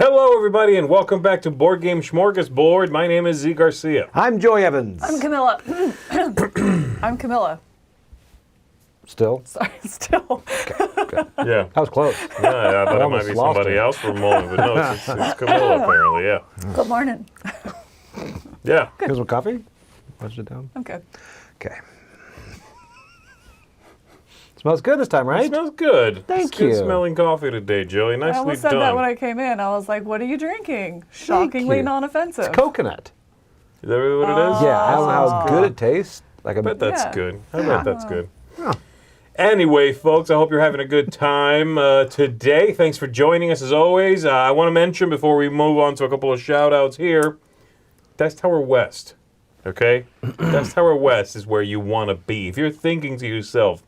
Hello, everybody, and welcome back to Board Game Smorgasbord. My name is Z Garcia. I'm Joy Evans. I'm Camilla. I'm Camilla. Still? Sorry, still. Okay. Yeah. That was close. Yeah, I thought it might almost be lost somebody it. else for a moment, but no, it's Camilla, apparently, yeah. Good morning. Yeah. Here's some coffee. Push it down. I'm good. Okay. Smells good this time, It right? smells good. Thank it's good you. smelling coffee today, Joey. I Nicely almost said done. that when I came in. I was like, what are you drinking? Shockingly you. non-offensive. It's coconut. Is that really what it is? Yeah, I don't know how good it tastes. Like I bet that's Yeah. good. I bet that's good. Yeah. Anyway, folks, I hope you're having a good time today. Thanks for joining us as always. I want to mention before we move on to a couple of shout-outs here, Dice Tower West, okay? Dice Tower West is where you want to be. If you're thinking to yourself,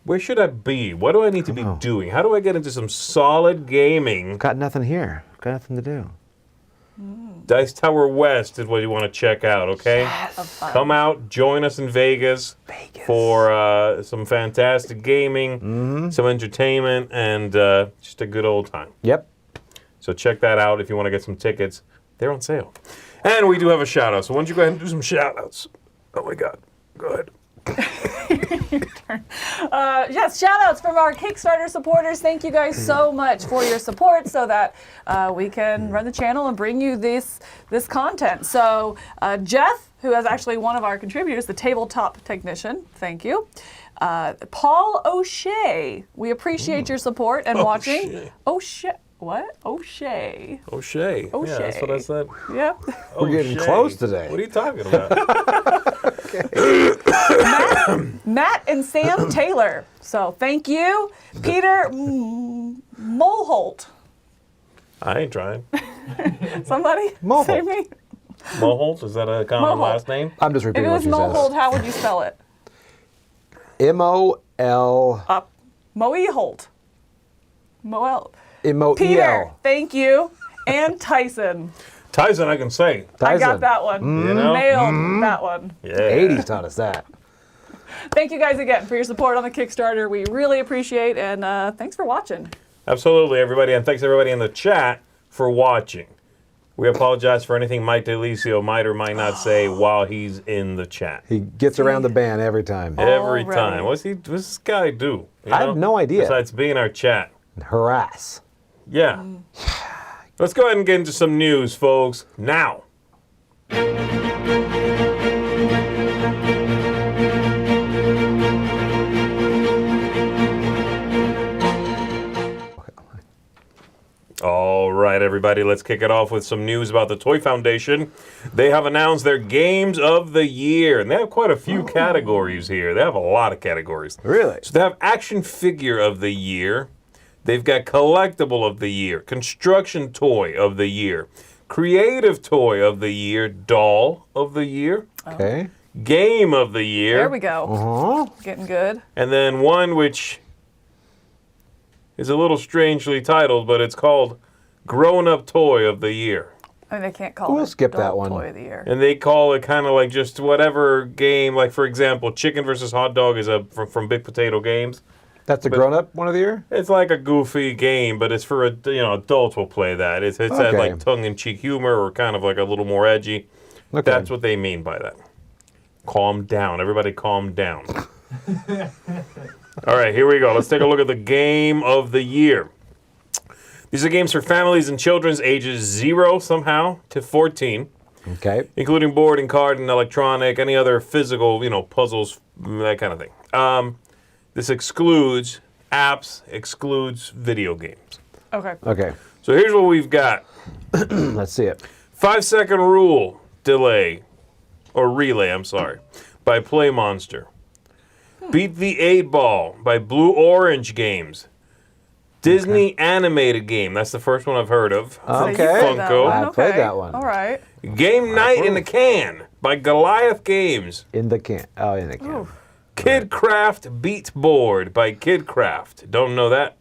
where should I be? What do I need to be doing? How do I get into some solid gaming? Got nothing here. Got nothing to do. Dice Tower West is what you want to check out, okay? Come out, join us in Vegas, for some fantastic gaming, some entertainment, and just a good old time. Yep. So check that out if you want to get some tickets. They're on sale. And we do have a shout-out, so why don't you go ahead and do some shout-outs? Oh my God. Go ahead. Yes, shout outs from our Kickstarter supporters. Thank you guys so much for your support so that we can run the channel and bring you this content. So Jeff, who is actually one of our contributors, the tabletop technician, thank you. Paul O'Shea, we appreciate your support and watching. O'Shea. What? O'Shea. O'Shea. Yeah, that's what I said. Yep. We're getting O'Shea. close today. What are you talking about? Matt and Sam Taylor. So thank you. Peter Mulholt. I ain't trying. Somebody Mulholt. say me. Mulholt, is that a common Mulholt. last name? I'm just If repeating it was what she Mulholt, says. how would you spell it? M-O-L... Moeholt. Moel. M-O-E-L. Peter, thank you. And Tyson. Tyson, I can say. I got Tyson. that one. You know? Nailed that one. Yeah. 80s taught us that. Thank you guys again for your support on the Kickstarter. We really appreciate and thanks for watching. Absolutely, everybody, and thanks everybody in the chat for watching. We apologize for anything Mike DeLisio might or might not say while he's in the chat. He gets around the band every time. Every Alrighty. time. What's this guy do? You I have no idea. Besides being our chat. Harass. Yeah. Let's go ahead and get into some news, folks. Now. All right, everybody, let's kick it off with some news about the Toy Foundation. They have announced their Games of the Year, and they have quite a few categories here. They have a lot of categories. Really? So they have Action Figure of the Year. They've got Collectible of the Year, Construction Toy of the Year, Creative Toy of the Year, Doll of the Year, Okay. Game of the Year. There we go. Uh-huh. Getting good. And then one which is a little strangely titled, but it's called Grown-Up Toy of the Year. I mean, they can't call We'll it skip that Adult one. Toy of the Year. And they call it kind of like just whatever game, like for example, Chicken versus Hot Dog is from Big Potato Games. That's the grown-up one of the year? It's like a goofy game, but it's for adults will play that. It's that Okay. like tongue-in-cheek humor or kind of like a little more edgy. Okay. That's what they mean by that. Calm down, everybody, calm down. All right, here we go. Let's take a look at the Game of the Year. These are games for families and children's ages 0 somehow to 14, Okay. including board and card and electronic, any other physical, puzzles, that kind of thing. This excludes apps, excludes video games. Okay. Okay. So here's what we've got. Let's see it. 5-second rule delay, or relay, I'm sorry, by Play Monster. Beat the 8 Ball by Blue Orange Games. Disney animated game. That's the first one I've heard of. So you Okay. played that Funko. one. I played that one. All right. Game Night in the Can by Goliath Games. In the can. Oh, in the can. Ooh. Kidcraft Beat Board by Kidcraft. Don't know that.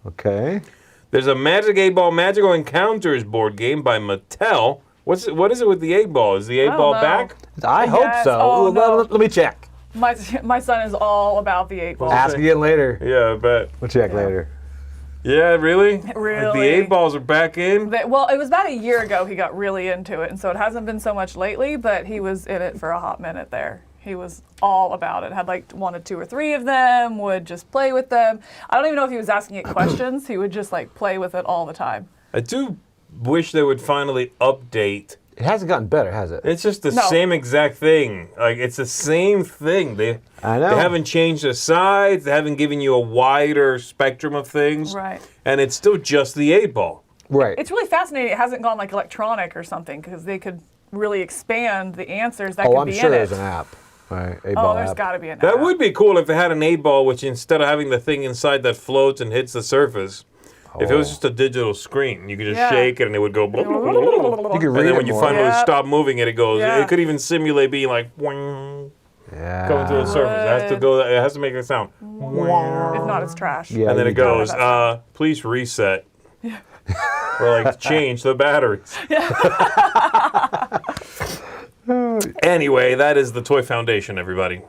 Okay. There's a Magic 8 Ball Magical Encounters board game by Mattel. What is it with the 8 Ball? Is the 8 don't ball know. back? I hope Yes. so. Oh, Well, no. let me check. My son is all about the 8 ball. Ask again later. Yeah, I bet. We'll check Yeah. later. Yeah, really? Really. The 8-balls are back in? Well, it was about a year ago he got really into it, and so it hasn't been so much lately, but he was in it for a hot minute there. He was all about it. Had like wanted 2 or 3 of them, would just play with them. I don't even know if he was asking it questions. He would just like play with it all the time. I do wish they would finally update. It hasn't gotten better, has it? It's just the same exact thing. Like, it's the same thing. I know. They haven't changed the sides. They haven't given you a wider spectrum of things. Right. And it's still just the 8-ball. Right. It's really fascinating. It hasn't gone like electronic or something because they could really expand the answers that could I'm be sure in there's it. an app. Right. 8-ball There's app. got to be an app. That would be cool if they had an 8-ball, which instead of having the thing inside that floats and hits the surface, if it was just a digital screen, you could just shake it and it would go. Blah, blah, blah, blah, blah. You could And read then it when you more. finally Yep. stop moving it, it goes. Yeah. It could even simulate being like going Yeah. to the surface. It has to go. It has to make a sound. If not, it's trash. Yeah. And then you it do. goes, please reset. Or like change the batteries. Anyway, that is the Toy Foundation, everybody.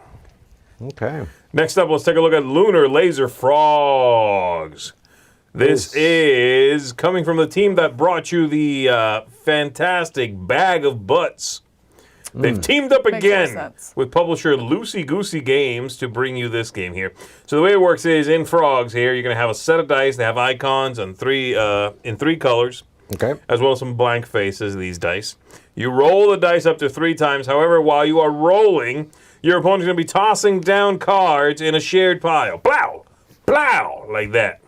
Okay. Next up, let's take a look at Lunar Laser Frogs. This is coming from the team that brought you the fantastic Bag of Butts. They've teamed up Makes no again sense. with publisher Loosey Goosey Games to bring you this game here. So the way it works is in Frogs here, you're going to have a set of dice. They have icons and in 3 colors, Okay. as well as some blank faces, these dice. You roll the dice up to 3 times. However, while you are rolling, your opponent's going to be tossing down cards in a shared pile. Plow! Plow! Like that.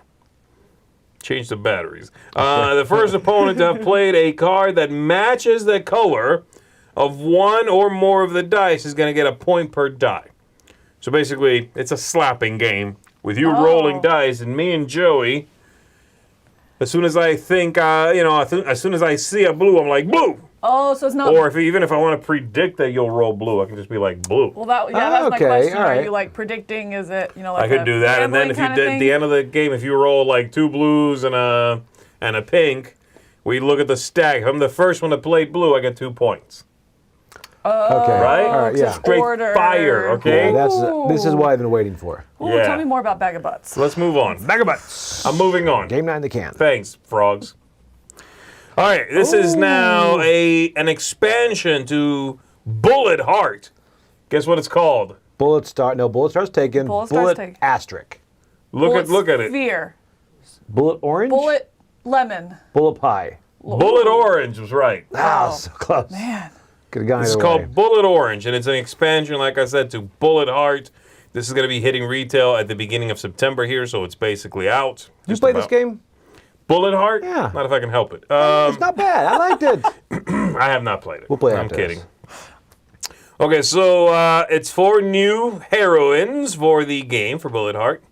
Change the batteries. The first opponent to have played a card that matches the color of 1 or more of the dice is going to get a point per die. So basically, it's a slapping game with you rolling dice, and me and Joey, as soon as I think, as soon as I see a blue, I'm like, blue! Oh, so it's not. Or even if I want to predict that you'll roll blue, I can just be like, blue. Well, that's my Okay, question. all Are right. you like predicting? Is it like I could a do that, and then gambling if you kinda did at thing? the end of the game, if you roll like 2 blues and a pink, we look at the stack. If I'm the first one that played blue, I get 2 points. Okay. Right? All right. Yeah. Straight Order. fire, okay? Yeah, this is what I've been waiting for. Ooh, Yeah. Tell me more about Bag of Butts. Let's move on. Bag of Butts. I'm moving on. Game night in the can. Thanks, frogs. All right, this is now an expansion to Bullet Heart. Guess what it's called? Bullet Star. No, Bullet Star's taken. Bullet Star's Bullet taken. Asterisk. Look at it. Sphere. Bullet Orange. Bullet lemon. Bullet Pie. Bullet Orange was right. Ah, Oh, so close. Man. Could have gone It's either called way. Bullet Orange, and it's an expansion, like I said, to Bullet Heart. This is going to be hitting retail at the beginning of September here, so it's basically out. Did you Just play about. this game? Bullet Heart? Yeah. Not if I can help it. It's not bad. I liked it. I have not played it. We'll play it I'm after kidding. this. Okay, so it's 4 new heroines for the game for Bullet Heart.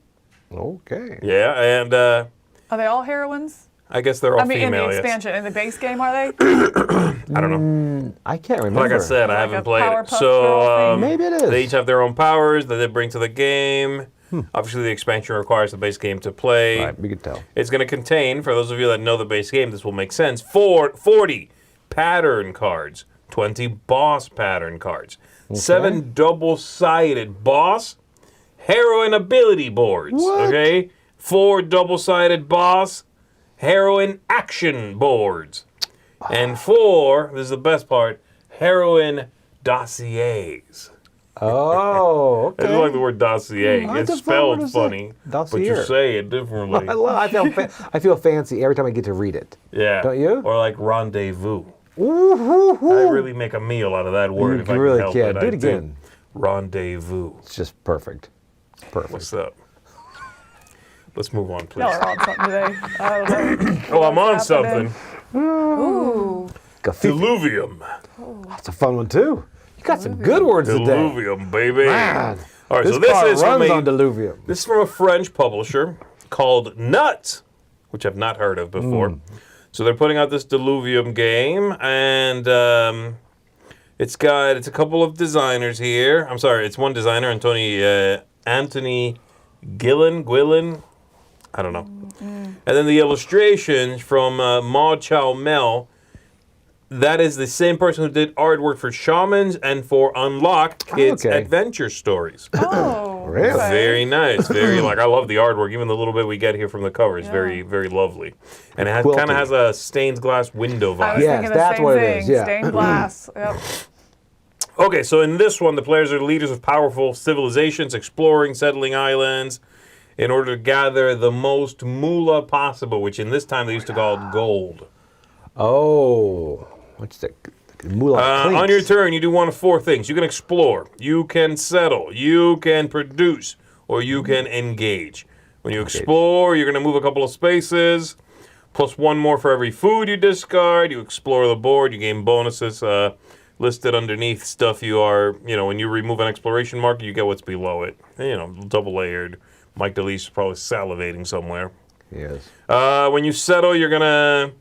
Okay. Yeah, and Are they all heroines? I guess they're all I mean, female. in the yes. expansion, in the base game, are they? I don't know. I can't remember. Like I said, I Like haven't a played it. Powerpuff Girl So thing? Maybe it is. they each have their own powers that they bring to the game. Obviously, the expansion requires the base game to play. Right, we could tell. It's going to contain, for those of you that know the base game, this will make sense, 40 pattern cards, 20 boss pattern cards, 7 double-sided boss heroine ability boards, What? okay? 4 double-sided boss heroine action boards, and 4, this is the best part, heroine dossiers. Oh, okay. I just like the word dossier. That's It's a fun word spelled to say. funny, but you Dossier. say it differently. I feel fancy every time I get to read it. Yeah. Don't you? Or like rendezvous. Ooh, I really make a meal out of that word You if I can really help can. it. Do I it again. Rendezvous. It's just perfect. Perfect. What's up? Let's move on, please. No, we're on something today. I don't know. Oh, I'm on What's something. happening? Ooh. Diluvium. That's a fun one too. You got some good words today. Diluvium, baby. Man, All right, this so this car is from runs on a, Diluvium. this is from a French publisher called Nuts, which I've not heard of before. So they're putting out this Diluvium game, and it's a couple of designers here. I'm sorry, it's one designer, Anthony Guillen. I don't know. And then the illustrations from Ma Chow Mel. that is the same person who did artwork for Shamans and for Unlocked Kids Okay. Adventure Stories. Oh, Really? okay. Very nice. Very I love the artwork. Even the little bit we get here from the cover is Yeah. very, very lovely. And it Quilty. kind of has a stained glass window I vibe. was Yes, thinking the that's same what it thing. is, yeah. Stained glass. Yep. Okay, so in this one, the players are the leaders of powerful civilizations, exploring, settling islands, in order to gather the most moolah possible, which in this time they used to call gold. Oh, what's that? Moolah On your turn, you do one of four things. You can explore, you can settle, you can produce, or you can engage. When you explore, you're going to move a couple of spaces, plus one more for every food you discard. You explore the board, you gain bonuses listed underneath stuff you are, when you remove an exploration marker, you get what's below it. Double layered. Mike DeLeese is probably salivating somewhere. Yes. When you settle, you're going to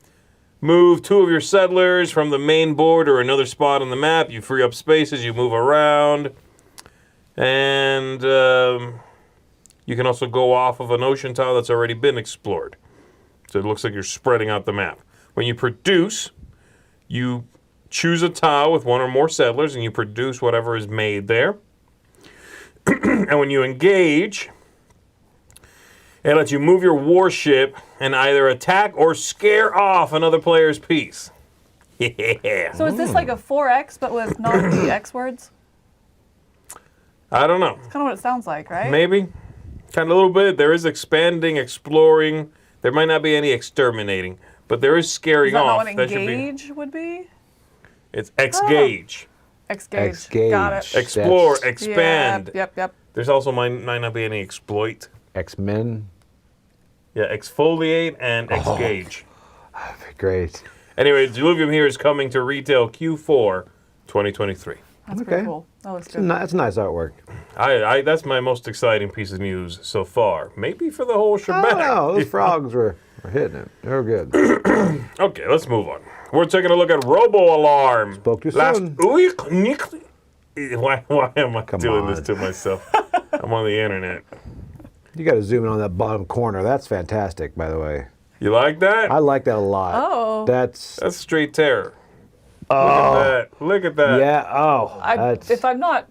move two of your settlers from the main board or another spot on the map. You free up spaces, you move around. And you can also go off of an ocean tile that's already been explored. So it looks like you're spreading out the map. When you produce, you choose a tile with one or more settlers and you produce whatever is made there. And when you engage, it lets you move your warship and either attack or scare off another player's piece. Yeah. So is this like a 4X but with not the X words? I don't know. Kind of what it sounds like, right? Maybe. Kind of a little bit. There is expanding, exploring. There might not be any exterminating, but there is scaring Is that off. not what That should be. engage would be? It's X-gauge. X-gauge. X-gauge. Got it. Explore, That's- expand. Yep. There's also might not be any exploit. X-Men. Yeah, exfoliate and X-gauge. Great. Anyway, Diluvium here is coming to retail Q4 2023. That's pretty Okay. cool. That looks That's good. that's nice artwork. That's my most exciting piece of news so far. Maybe for the whole Oh, shebang. no, those frogs were hitting it. They were good. Okay, let's move on. We're taking a look at Robo Alarm. Spoke too Last soon. Why am I doing this on. to myself? I'm on the internet. You got to zoom in on that bottom corner. That's fantastic, by the way. You like that? I like that a lot. Oh. That's That's straight terror. Look at that. Look at that. yeah. Oh, that's If I'm not,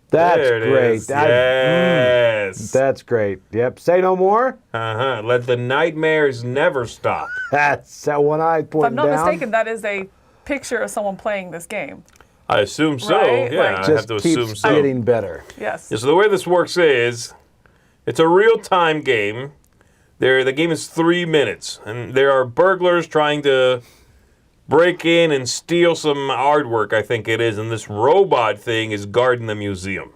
that's There it great. is. Yes. That's great. Yep. Say no more. Uh-huh. Let the nightmares never stop. That's that one eye if pointing I'm not down. mistaken, that is a picture of someone playing this game. I assume so. Right? Yeah, Like- I have Just to assume keeps so. getting better. Yes. Yeah, so the way this works is, it's a real-time game. The game is 3 minutes, and there are burglars trying to break in and steal some artwork, I think it is, and this robot thing is guarding the museum,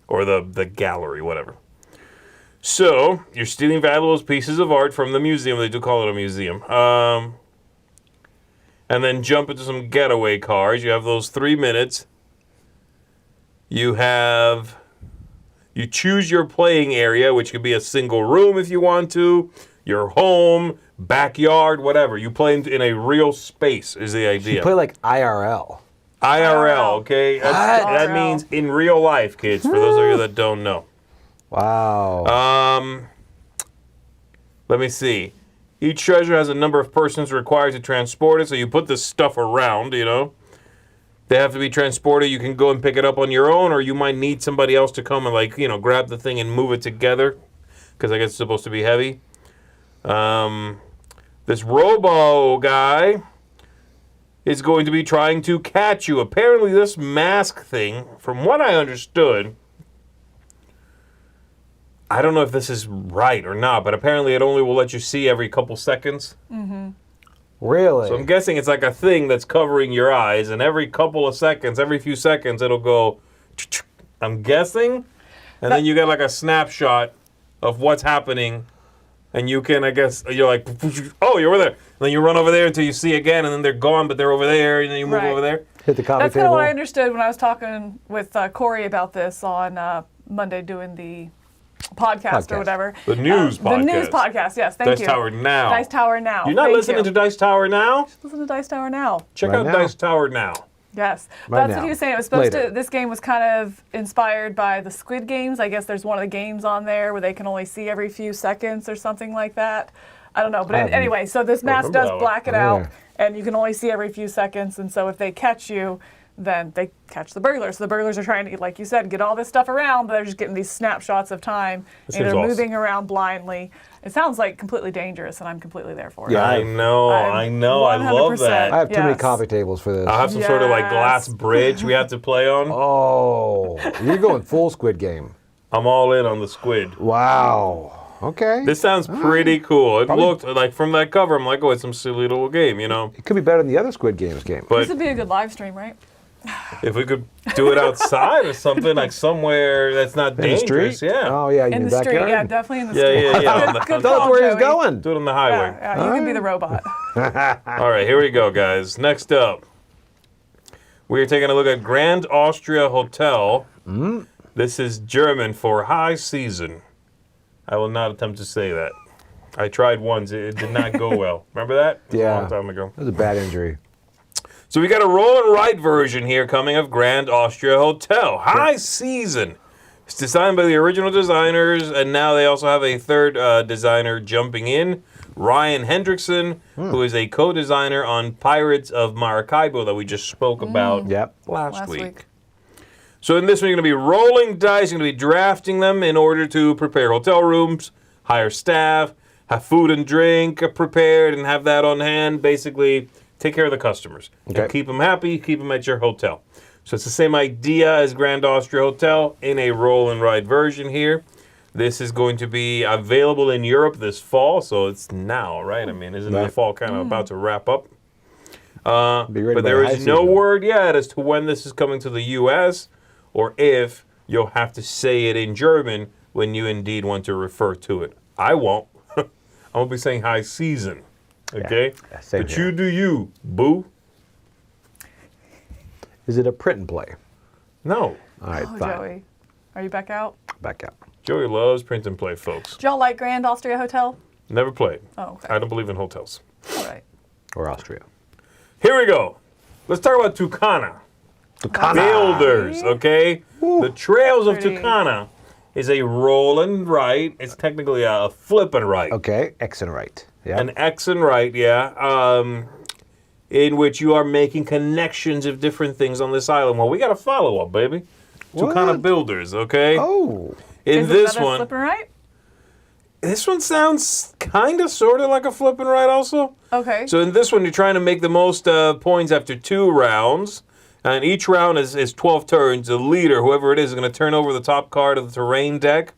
or the gallery, whatever. So, you're stealing valuable pieces of art from the museum. They do call it a museum. And then jump into some getaway cars. You have those 3 minutes. You choose your playing area, which could be a single room if you want to, your home, backyard, whatever. You play in a real space is the idea. You play like IRL. IRL, okay? That IRL. means in real life, kids, for those of you that don't know. Wow. Let me see. Each treasure has a number of persons required to transport it, so you put this stuff around, They have to be transported. You can go and pick it up on your own, or you might need somebody else to come and, grab the thing and move it together, because I guess it's supposed to be heavy. This Robo guy is going to be trying to catch you. Apparently, this mask thing, from what I understood, I don't know if this is right or not, but apparently it only will let you see every couple seconds. Really? So I'm guessing it's like a thing that's covering your eyes, and every couple of seconds, every few seconds, it'll go, I'm guessing, and then you get like a snapshot of what's happening, and you can, I guess, you're like, oh, you're over there. And then you run over there until you see again, and then they're gone, but they're over there, and then you move Right. over there. Hit the coffee That's kind table. of what I understood when I was talking with Corey about this on Monday doing the podcast or whatever. The news podcast. The news podcast, yes, thank Dice you. Tower Now. Dice Tower Now. You're not Thank listening you. to Dice Tower Now? Listen to Dice Tower Now. Check Right out now. Dice Tower Now. Yes. Right That's now. what he was saying. It was supposed Later. to, this game was kind of inspired by the Squid Games. I guess there's one of the games on there where they can only see every few seconds or something like that. I don't know. But anyway, so this mask remember does that one. black it Oh, out, yeah. and you can only see every few seconds. And so if they catch you, then they catch the burglars. So the burglars are trying to, like you said, get all this stuff around, but they're just getting these snapshots of time, and seems they're awesome. moving around blindly. It sounds like completely dangerous, and I'm completely there for it. Yeah. I know. I love that. 100%. I have too many Yes. coffee tables for this. I'll have some sort of like glass Yes. bridge we have to play on. Oh, you're going full Squid Game. I'm all in on the squid. Wow. Okay. This sounds pretty cool. It looked like from that cover, I'm like, oh, it's some silly little game, you know? It could be better than the other Squid Games game. This But would be a good live stream, right? if we could do it outside or something, like somewhere that's not In the dangerous, street? yeah. Oh, yeah, In the street, backyard? yeah, definitely in the Yeah, street. yeah, yeah. on the- Good That's call, where he's Joey. going. Do it on the highway. Yeah, you can be the robot. All right, here we go, guys. Next up, we are taking a look at Grand Austria Hotel. This is German for high season. I will not attempt to say that. I tried once. It did not go well. Remember that? It was Yeah. a long time ago. That was a bad injury. So we got a roll and write version here coming of Grand Austria Hotel. High season. It's designed by the original designers, and now they also have a third designer jumping in, Ryan Hendrickson, who is a co-designer on Pirates of Maracaibo that we just spoke about Yep. last week. So in this one, you're going to be rolling dice. You're going to be drafting them in order to prepare hotel rooms, hire staff, have food and drink prepared, and have that on hand. Basically, take care of the customers. Okay. And keep them happy, keep them at your hotel. So it's the same idea as Grand Austria Hotel in a roll and ride version here. This is going to be available in Europe this fall, so it's now, right? I mean, isn't the Right. fall kind of about to wrap up? Be ready But by there high is no season. word yet as to when this is coming to the U.S. or if you'll have to say it in German when you indeed want to refer to it. I won't. I won't be saying high season. Okay? Yeah, same But here. you do you, boo. Is it a print and play? No. All right, Oh, fine. Joey, are you back out? Back out. Joey loves print and play, folks. Did y'all like Grand Austria Hotel? Never played. Oh, okay. I don't believe in hotels. All right. Or Austria. Here we go. Let's talk about Tucana Builders, okay? The Trails of Pretty. Tucana is a roll and write. It's technically a flip and write. Okay, X and right. Yeah. An X and right, yeah. In which you are making connections of different things on this island. Well, we got a follow up, baby. Tucana What? Builders, okay? Oh. In Is this it one, flipping right? this one sounds kind of, sort of like a flip and right, also. Okay. So in this one, you're trying to make the most points after 2 rounds. And each round is 12 turns. The leader, whoever it is going to turn over the top card of the terrain deck.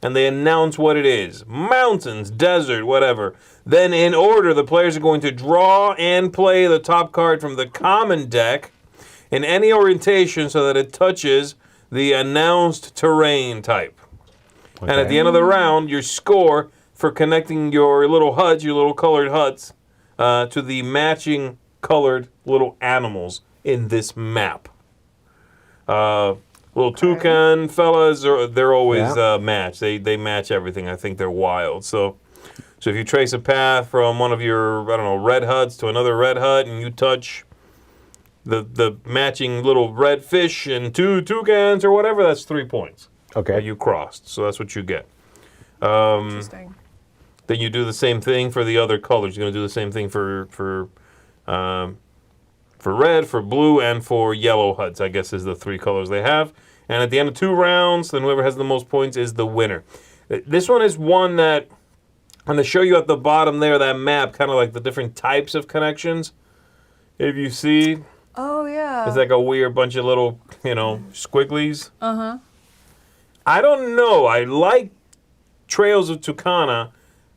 And they announce what it is. Mountains, desert, whatever. Then in order, the players are going to draw and play the top card from the common deck in any orientation so that it touches the announced terrain type. And at the end of the round, your score for connecting your little huts, your little colored huts, to the matching colored little animals in this map. Little toucan fellas, they're always Yeah. matched. They match everything. I think they're wild. So if you trace a path from one of your, I don't know, red huts to another red hut, and you touch the matching little red fish and 2 toucans or whatever, that's 3 points. Okay. That you crossed. So that's what you get. Interesting. Then you do the same thing for the other colors. You're going to do the same thing for red, for blue, and for yellow huts, I guess is the 3 colors they have. And at the end of 2 rounds, then whoever has the most points is the winner. This one is one that, and they show you at the bottom there, that map, kind of like the different types of connections. If you see, Oh, yeah. it's like a weird bunch of little, squigglies. Uh-huh. I don't know. I like Trails of Tucana.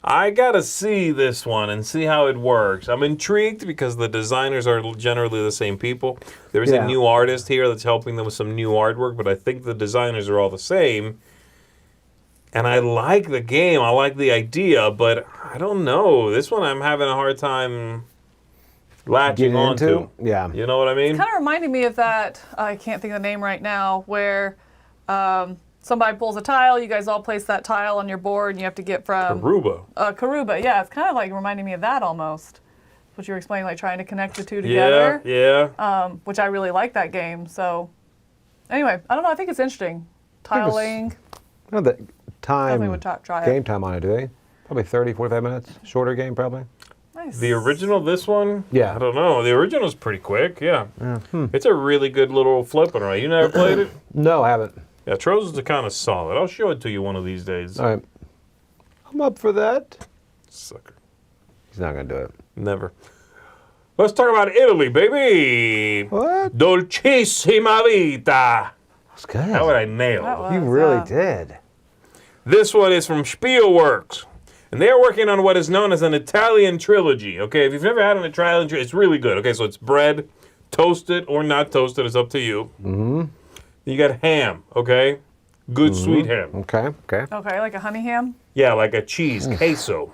I gotta see this one and see how it works. I'm intrigued because the designers are generally the same people. There's a Yeah. new artist here that's helping them with some new artwork, but I think the designers are all the same. And I like the game. I like the idea, but I don't know. This one I'm having a hard time latching Getting onto. into? Yeah. You know what I mean? Kind of reminded me of that, I can't think of the name right now, where somebody pulls a tile, you guys all place that tile on your board, and you have to get from... Aruba. Karuba, yeah. It's kind of like reminding me of that almost. What you were explaining, like trying to connect the two together. Yeah. Which I really like that game. So anyway, I don't know. I think it's interesting. Tiling. No, the time. Definitely would try it. Game time on it, do they? Probably 30, 45 minutes. Shorter game, probably. Nice. The original, this one? Yeah. I don't know. The original's pretty quick, yeah. It's a really good little flipping, right? You never played it? No, I haven't. Yeah, Trolls is kind of solid. I'll show it to you one of these days. All right. I'm up for that. Sucker. He's not going to do it. Never. Let's talk about Italy, baby. What? Dolcissima vita. That's good. How would I nail That it? was, You really did. This one is from Spielworks. And they're working on what is known as an Italian trilogy. Okay, if you've never had an Italian trilogy, it's really good. Okay, so it's bread, toasted or not toasted, it's up to you. Mm-hmm. You got ham, okay? Good sweet ham. Okay, okay. Okay, like a honey ham? Yeah, like a cheese, queso.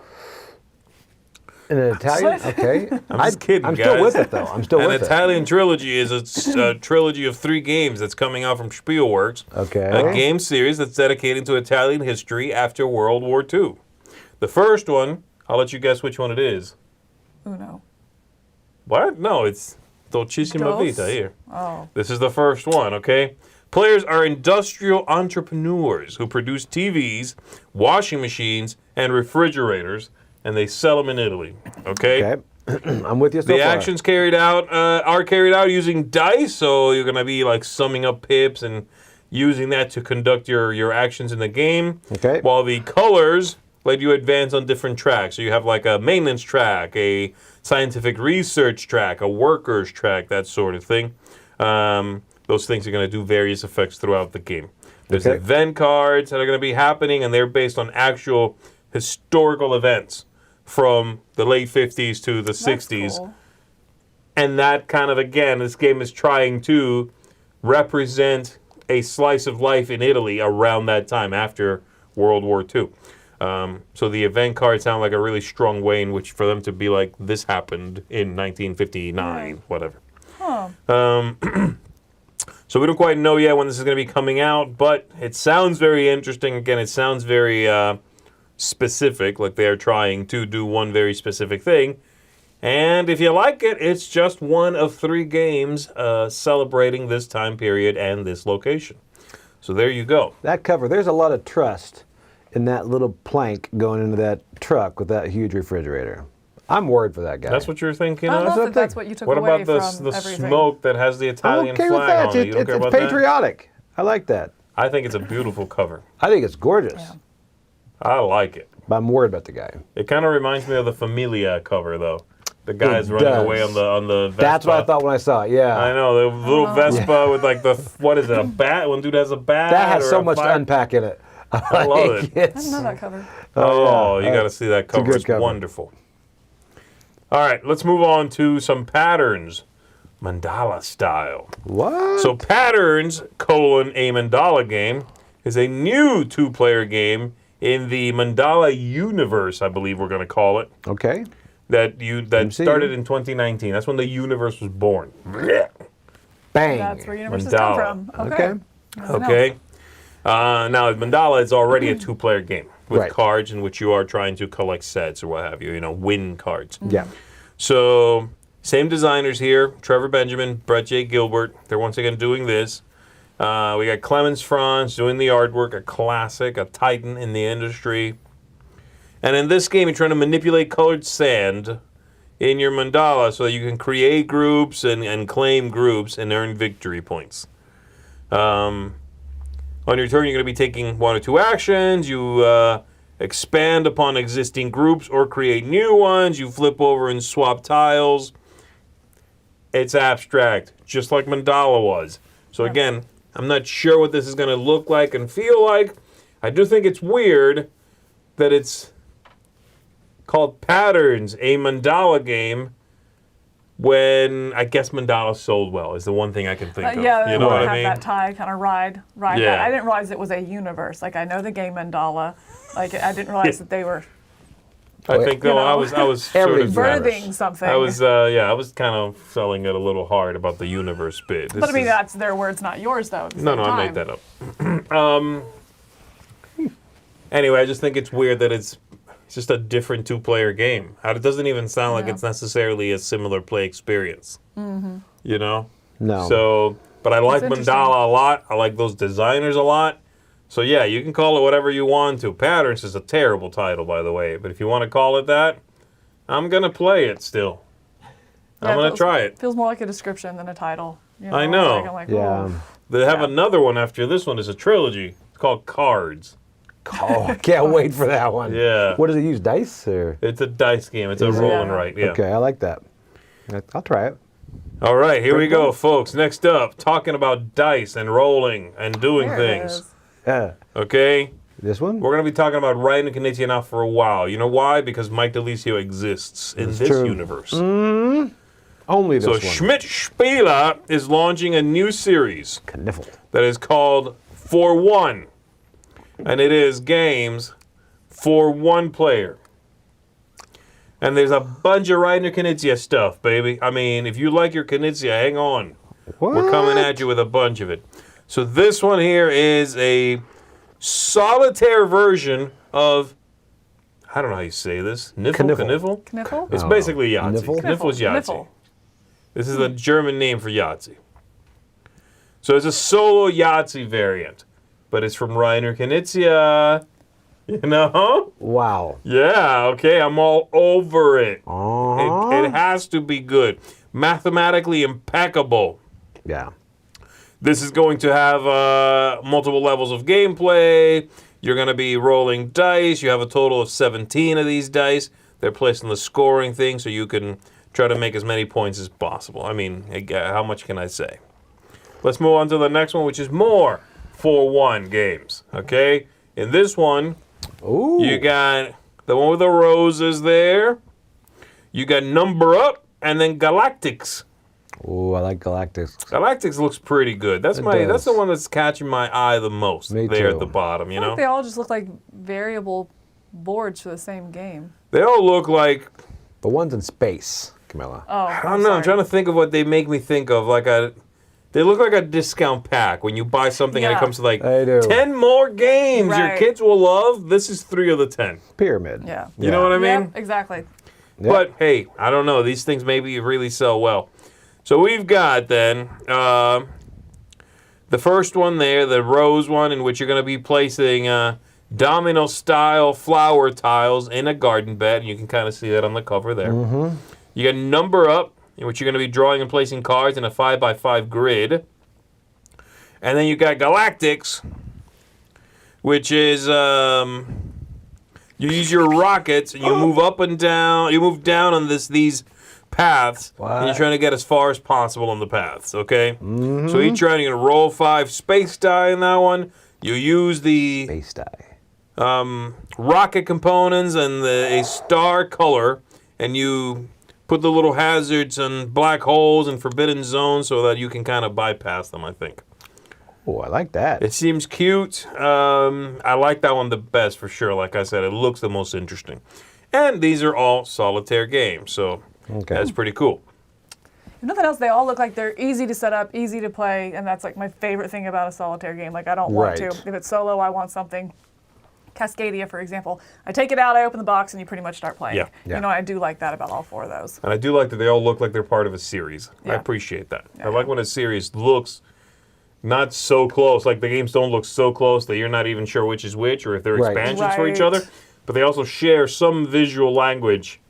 In an Italian? Okay. I'm just kidding, I'm guys. still with it, though. I'm still An with Italian trilogy is a trilogy of 3 games that's coming out from Spielworks. Okay. A game series that's dedicated to Italian history after World War II. The first one, I'll let you guess which one it is. Uno. What? No, it's Dolcissima Dos? Vita here. Oh. This is the first one, okay? Players are industrial entrepreneurs who produce TVs, washing machines, and refrigerators, and they sell them in Italy, okay? Okay. I'm with you so The far. actions are carried out using dice, so you're going to be like summing up pips and using that to conduct your actions in the game. Okay. While the colors let you advance on different tracks. So you have like a maintenance track, a scientific research track, a workers track, that sort of thing. Those things are going to do various effects throughout the game. There's Okay. event cards that are going to be happening, and they're based on actual historical events from the late 50s to the 60s. Cool. And that kind of, again, this game is trying to represent a slice of life in Italy around that time after World War II. So the event cards sound like a really strong way in which for them to be like, this happened in 1959, whatever. Huh. So we don't quite know yet when this is going to be coming out, but it sounds very interesting. Again, it sounds very specific, like they're trying to do one very specific thing. And if you like it, it's just one of 3 games celebrating this time period and this location. So there you go. That cover, there's a lot of trust in that little plank going into that truck with that huge refrigerator. I'm worried for that guy. That's what you're thinking I of? love what that that's what you took What away about the from everything. smoke that has the I'm Italian okay with flag that. on it? You don't care It's about that? patriotic. I like that. I think it's a beautiful cover. I think it's gorgeous. Yeah. I like it. But I'm worried about the guy. It kind of reminds me of the Familia cover, though. The guy's It running does. away on the Vespa. That's what I thought when I saw it, yeah. I know, the little Vespa with like the, what is it, a bat? One dude has a bat. That has or so a much to fire- unpack in it. I love it. I didn't know that cover. Oh, yeah. you got to see that cover. good It's cover. wonderful. All right, let's move on to some patterns, Mandala style. What? So Patterns, a Mandala game, is a new 2-player game in the Mandala universe, I believe we're going to call it, Okay. that MCU. started in 2019. That's when the universe was born. Bang. That's where universes Mandala. come from. Okay. Okay. Okay. Now, Mandala is already a 2-player game with Right. cards in which you are trying to collect sets or what have you, win cards. Yeah. So, same designers here, Trevor Benjamin, Brett J. Gilbert. They're once again doing this. We got Clemens Franz doing the artwork, a classic, a titan in the industry. And in this game, you're trying to manipulate colored sand in your mandala so that you can create groups and claim groups and earn victory points. On your turn, you're going to be taking 1 or 2 actions. You expand upon existing groups or create new ones. You flip over and swap tiles. It's abstract, just like Mandala was. So again, I'm not sure what this is going to look like and feel like. I do think it's weird that it's called Patterns, a Mandala game, when I guess Mandala sold well is the one thing I can think of. Yeah, you know what have I mean? that tie kind of ride Yeah. that. I didn't realize it was a universe. Like I know the game Mandala. Like I didn't realize that they were I think though I was sort of Everything. birthing something. I was kind of selling it a little hard about the universe bit. but I mean that's their words, not yours though. at the no, same I made time. that up. Anyway, I just think it's weird that it's just a different 2-player game. It doesn't even sound like Yeah. it's necessarily a similar play experience. Mm-hmm. No. So, but I like interesting. Mandala a lot. I like those designers a lot. So yeah, you can call it whatever you want to. Patterns is a terrible title, by the way. But if you want to call it that, I'm going to play it still. I'm going to try it. Feels more like a description than a title. You I know. Like, I'm like, Yeah. ooh. They have another one after this one. It's a trilogy. It's called Cards. Oh, I can't wait for that one. Yeah. What does it use? Dice or? It's a dice game. It's a Is it? roll and write. Yeah. Okay, I like that. I'll try it. All right, here we go, folks. Next up, talking about dice and rolling and doing There it things. is. Yeah. Okay? This one? We're going to be talking about writing and Knizia now for a while. You know why? Because Mike DeLisio exists in this true. universe. Only this So one. Schmidt Spiele is launching a new series Kniffle. that is called For One. And it is games for one player. And there's a bunch of writing your Knizia stuff, baby. I mean, if you like your Knizia, hang on. What? We're coming at you with a bunch of it. So this one here is a solitaire version of, I don't know how you say this. Kniffle? Kniffle. Kniffle? It's basically Yahtzee. Kniffle? Kniffle's Yahtzee. Kniffle. This is a German name for Yahtzee. So it's a solo Yahtzee variant. But it's from Reiner Knizia. You know? Wow. Yeah, okay, I'm all over it. Uh-huh. It has to be good. Mathematically impeccable. Yeah. This is going to have multiple levels of gameplay. You're going to be rolling dice. You have a total of 17 of these dice. They're placed on the scoring thing so you can try to make as many points as possible. I mean, how much can I say? Let's move on to the next one, which is more for one games. Okay? In this one, Ooh. you got the one with the roses there. You got Number Up and then Galactics. Ooh, I like Galactics. Galactics looks pretty good. That's It that's does. the one that's catching my eye the most. Me there too. at the bottom, you I know? think they all just look like variable boards for the same game. They all look like, The one's in space, Camilla. Oh, I don't know, I'm trying to think of what they make me think of. They look like a discount pack when you buy something and it Yeah. comes to like They do. 10 more games your Right. kids will love. This is 3 of the 10. Pyramid. Yeah. You know what I mean? Yep, exactly. Yep. But hey, I don't know. These things maybe really sell well. So we've got then the first one there, the rose one, in which you're going to be placing domino-style flower tiles in a garden bed. And you can kind of see that on the cover there. Mm-hmm. You got Number Up, in which you're going to be drawing and placing cards in a 5x5 grid. And then you got Galactics, which is you use your rockets and you move up and down. You move down on these paths, and you're trying to get as far as possible on the paths. Okay. Mm-hmm. So each round you're gonna roll 5 space die in that one. You use the Space die. rocket components and a star color, and you put the little hazards and black holes and forbidden zones so that you can kind of bypass them, I think. Oh, I like that. It seems cute. I like that one the best for sure. Like I said, it looks the most interesting. And these are all solitaire games, so that's pretty cool. If nothing else, they all look like they're easy to set up, easy to play, and that's like my favorite thing about a solitaire game. Like I don't want to. Right. If it's solo, I want something. Cascadia, for example, I take it out, I open the box, and you pretty much start playing. Yeah. Yeah. You know, I do like that about all 4 of those. And I do like that they all look like they're part of a series. I Yeah. appreciate that. Yeah. I like when a series looks not so close, like the games don't look so close that you're not even sure which is which or if they're Right. expansions for each Right. other. But they also share some visual language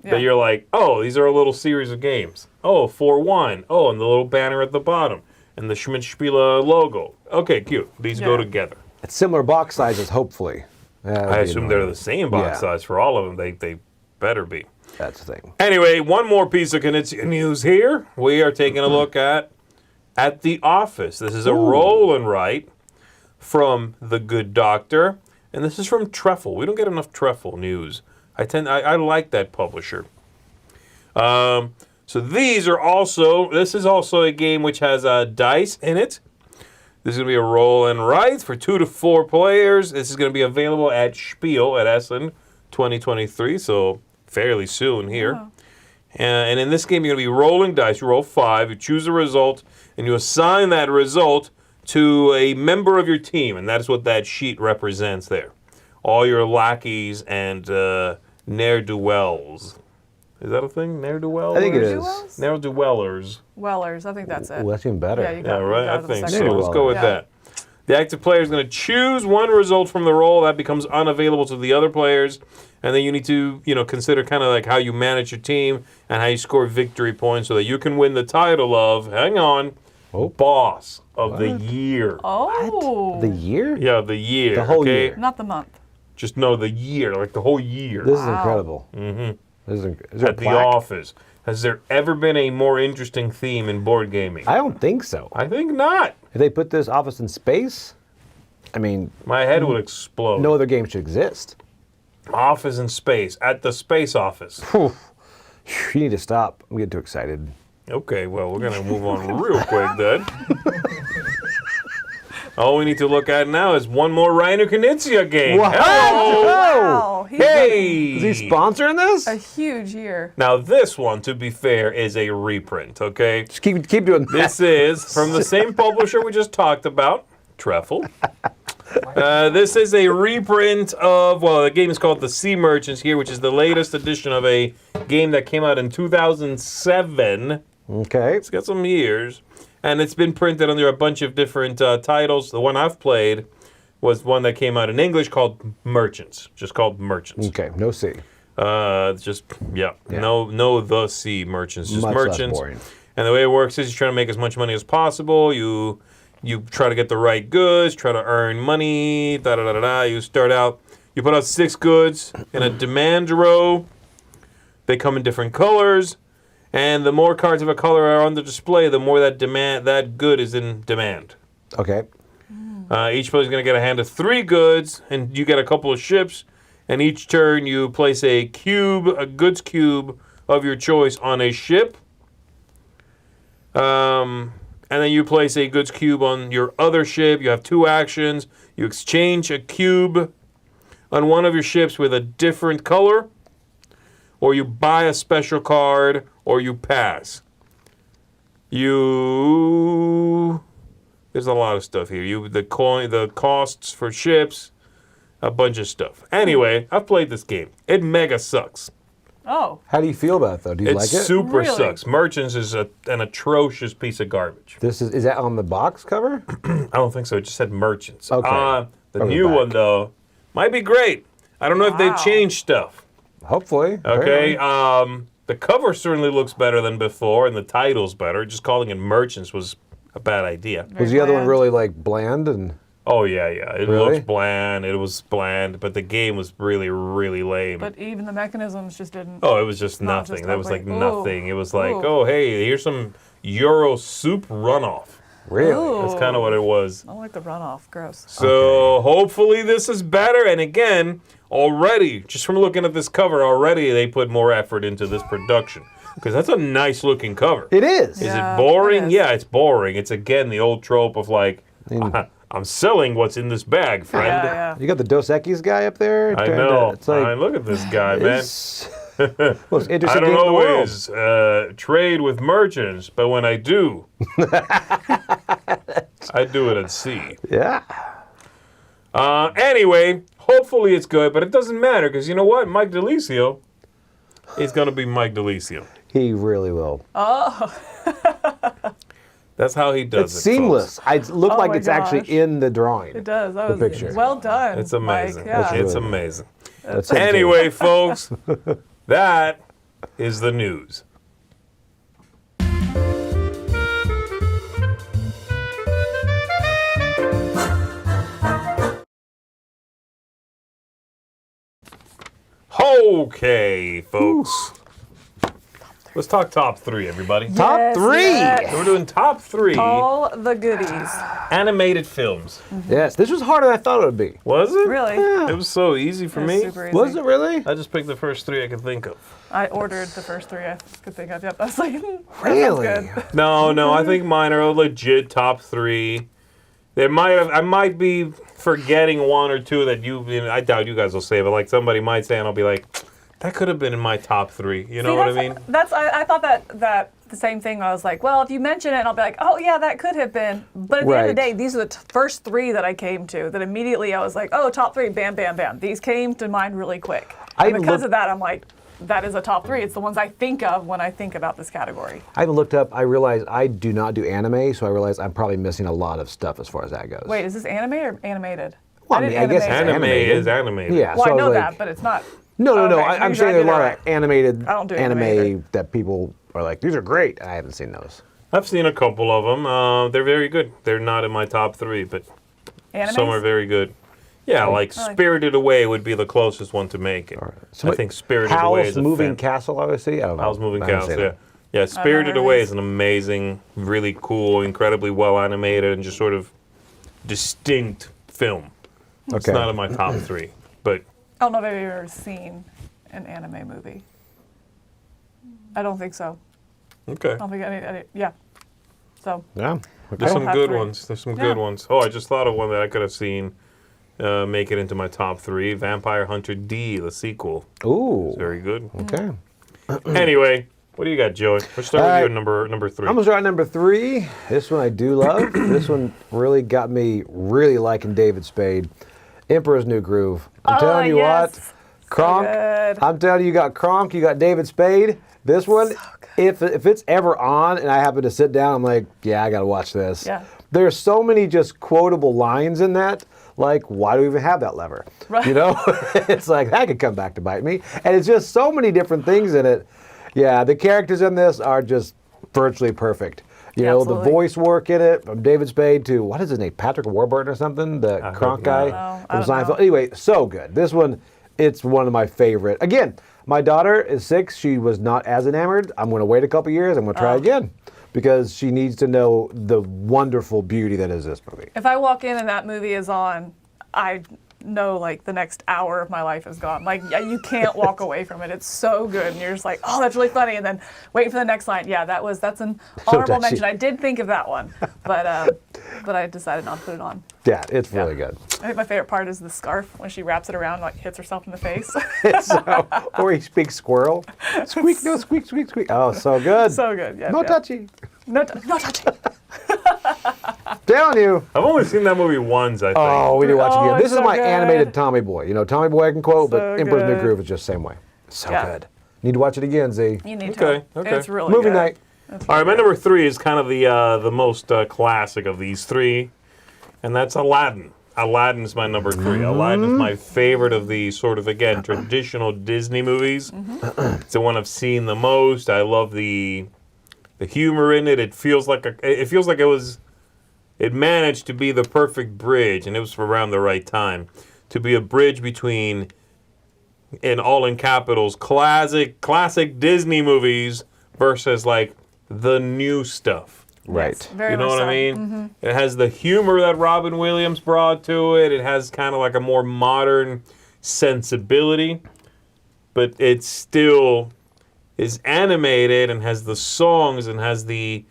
that you're like, oh, these are a little series of games. Oh, 4-1. Oh, and the little banner at the bottom. And the Schmidt Spiele logo. Okay, cute. These go Yeah. together. It's similar box sizes, hopefully. I assume they're the same box Yeah. size for all of them. They better be. That's the thing. Anyway, one more piece of Knizia news here. We are taking a look at The Office. This is a roll and write from The Good Doctor, and this is from Treffle. We don't get enough Treffle news. I like that publisher. So this is also a game which has dice in it. This is going to be a roll and write for 2 to 4 players. This is going to be available at Spiel at Essen 2023, so fairly soon here. Wow. And in this game, you're going to be rolling dice. You roll 5, you choose a result, and you assign that result to a member of your team, and that's what that sheet represents there. All your lackeys and ne'er-do-wells. Is that a thing? Ne'er-do-wells? I think it is. Duels? Ne'er-do-wellers. Wellers, I think that's it. Ooh, that's even better. Yeah, you got Yeah, it. right? You got I it the think second so. one. Let's go with Yeah. that. The active player is going to choose one result from the roll that becomes unavailable to the other players, and then you need to, consider kind of like how you manage your team and how you score victory points so that you can win the title of, Boss of the Year. Oh. The year? Yeah, the year. The whole year. Not the month. Just know the year, like the whole year. This is incredible. Mm-hmm. Is there a At the plaque? office. Has there ever been a more interesting theme in board gaming? I don't think so. I think not. If they put this office in space, I mean, My head would explode. no other game should exist. Office in space, at the space office. Whew. You need to stop. I'm getting too excited. Okay, well, we're going to move on real quick then. All we need to look at now is one more Rhino Knizia game. What? Hello! Wow. He's Hey! Is he sponsoring this? a huge year. Now, this one, to be fair, is a reprint, okay? Just keep doing that. This is from the same publisher we just talked about, Treffle. This is a reprint of, the game is called The Sea Merchants here, which is the latest edition of a game that came out in 2007. Okay. It's got some years. And it's been printed under a bunch of different titles. The one I've played was one that came out in English called Merchants. Just called Merchants. Okay. No C. Yeah. No The Sea Merchants. Just Much less Merchants. boring. And the way it works is you're trying to make as much money as possible. You try to get the right goods, try to earn money, da-da-da-da-da. You start out, you put out 6 goods in a demand row. They come in different colors. And the more cards of a color are on the display, the more that good is in demand. Okay. Each player is going to get a hand of 3 goods, and you get a couple of ships. And each turn, you place a goods cube of your choice on a ship. And then you place a goods cube on your other ship. You have 2 actions. You exchange a cube on one of your ships with a different color, or you buy a special card, or you pass. There's a lot of stuff here. The costs for ships, a bunch of stuff. Anyway, I've played this game. It mega sucks. Oh. How do you feel about it, though? Do you It like it? super Really? sucks. Merchants is an atrocious piece of garbage. Is that on the box cover? I don't think so. It just said Merchants. Okay. The From the new back. one, though, might be great. I don't know if they've Wow. changed stuff. Hopefully. Okay. Apparently. The cover certainly looks better than before, and the title's better. Just calling it Merchants was a bad idea. Was the other one bland. really like bland and? Oh, yeah. It Really? looks bland. It was bland, but the game was really, really lame. But even the mechanisms just didn't. Oh, it was just Not nothing. just That was like ugly. Ooh. nothing. It was like, Ooh. oh, hey, here's some Euro soup runoff. Really? Ooh. That's kind of what it was. I don't like the runoff. Gross. So hopefully this is better. And again, already, just from looking at this cover, already they put more effort into this production. Because that's a nice looking cover. It is. Is Yeah, it boring? it is. Yeah, it's boring. It's again the old trope of like, mean- I'm selling what's in this bag, friend. Yeah. You got the Dos Equis guy up there. I trying to- know. It's like Look at this guy, man. it's most interesting I game in don't the world. always trade with merchants, but when I do, I do it at sea. Yeah. Anyway, hopefully it's good, but it doesn't matter because you know what? Mike DeLisio is going to be Mike DeLisio. He really will. That's how he does It's it. seamless. It looked Oh like my it's actually gosh. in the drawing. It does. That The was picture. well done. Folks. It's amazing. Mike. Yeah. It's really amazing. That's it. Anyway, folks, that is the news. Okay, folks. Let's talk top 3, everybody. Top Yes, 3. yes. So we're doing top 3 All the goodies. animated films. Yes, this was harder than I thought it would be. Was it? Really? It was so easy for It was me. super easy. Was it really? I just picked the first 3 I could think of. I ordered the first 3 I could think of. Yep. I was like, that sounds Really? good. No, I think mine are a legit top 3. I might be forgetting 1 or 2 that I doubt you guys will say, but like somebody might say, and I'll be like, that could have been in my top 3. You know what I mean? I thought that the same thing. I was like, well, if you mention it, I'll be like, oh yeah, that could have been. But at the end of the Right. day, these are the first 3 that I came to. That immediately I was like, oh, top 3, bam, bam, bam. These came to mind really quick. I And because looked- of that, I'm like, that is a top 3. It's the ones I think of when I think about this category. I haven't looked up. I realize I do not do anime, so I realize I'm probably missing a lot of stuff as far as that goes. Wait, is this anime or animated? Well, I guess it's Anime animated. is animated. Yeah. Well, so I know was that, like, but it's not. No. Okay, I'm maybe saying I there's a did lot it of animated I don't do anime animated. that people are like, these are great. I haven't seen those. I've seen a couple of them. They're very good. They're not in my top 3, but Animes? some are very good. Yeah, like Spirited Away would be the closest one to make it. So I think Spirited Away Howl's is a Moving Castle, obviously. I don't know. Howl's Moving I haven't Castle, seen yeah. it. Yeah, Spirited heard of Away these. is an amazing, really cool, incredibly well animated, and just sort of distinct film. It's Okay. not in my top 3, but I don't know if I've ever seen an anime movie. I don't think so. okay. I don't think any yeah. So, Yeah. There's I some don't have good 3. ones. There's some Yeah. good ones. Oh, I just thought of one that I could have seen make it into my top 3. Vampire Hunter D, the sequel. Ooh. Very good. Okay. Anyway, what do you got, Joey? Let's start with you at number 3. I'm gonna start at number 3. This one I do love. This one really got me really liking David Spade. Emperor's New Groove. I'm telling you yes. what, Kronk. good. I'm telling you, you got Kronk, you got David Spade. This one, if it's ever on and I happen to sit down, I'm like, yeah, I gotta watch this. Yeah. There's so many just quotable lines in that. Like, why do we even have that lever? Right. You know, it's like that could come back to bite me. And it's just so many different things in it. Yeah, the characters in this are just virtually perfect. You know, Absolutely. the voice work in it, from David Spade to, what is his name, Patrick Warburton or something? The don't Kronk know. guy I from don't know. Seinfeld. Anyway, so good. This one, it's one of my favorite. Again, my daughter is 6. She was not as enamored. I'm going to wait a couple years. I'm going to try again because she needs to know the wonderful beauty that is this movie. if I walk in and that movie is on, I know like the next hour of my life is gone. Like you can't walk away from it. It's so good, and you're just like, oh, that's really funny, and then waiting for the next line. Yeah, that's an honorable touchy. mention. I did think of that one, but I decided not to put it on. Yeah, it's really good. I think my favorite part is the scarf when she wraps it around and like hits herself in the face. Or he speaks squirrel. Squeak, no, squeak, squeak, squeak. Oh, so good. So good. Yeah. No yeah. touchy. No touching. Down you. I've only seen that movie once, I think. Oh, we need to watch Oh, it again. it's This is so my good. animated Tommy Boy. You know, Tommy Boy I can quote, So but Emperor's New good. Groove is just the same way. So Yeah. good. Need to watch it again, Z. You need Okay, to. okay. It's really Movie good. night. All right, my number 3 is kind of the most classic of these 3, and that's Aladdin. Aladdin is my number 3. Aladdin is my favorite of the sort of, again, traditional Disney movies. It's the one I've seen the most. I love the humor in it. It feels like it managed to be the perfect bridge, and it was around the right time to be a bridge between, in all in capitals, classic Disney movies versus like the new stuff. Right. Very You know much what so. I mean? It has the humor that Robin Williams brought to it. It has kind of like a more modern sensibility, but it still is animated and has the songs and has the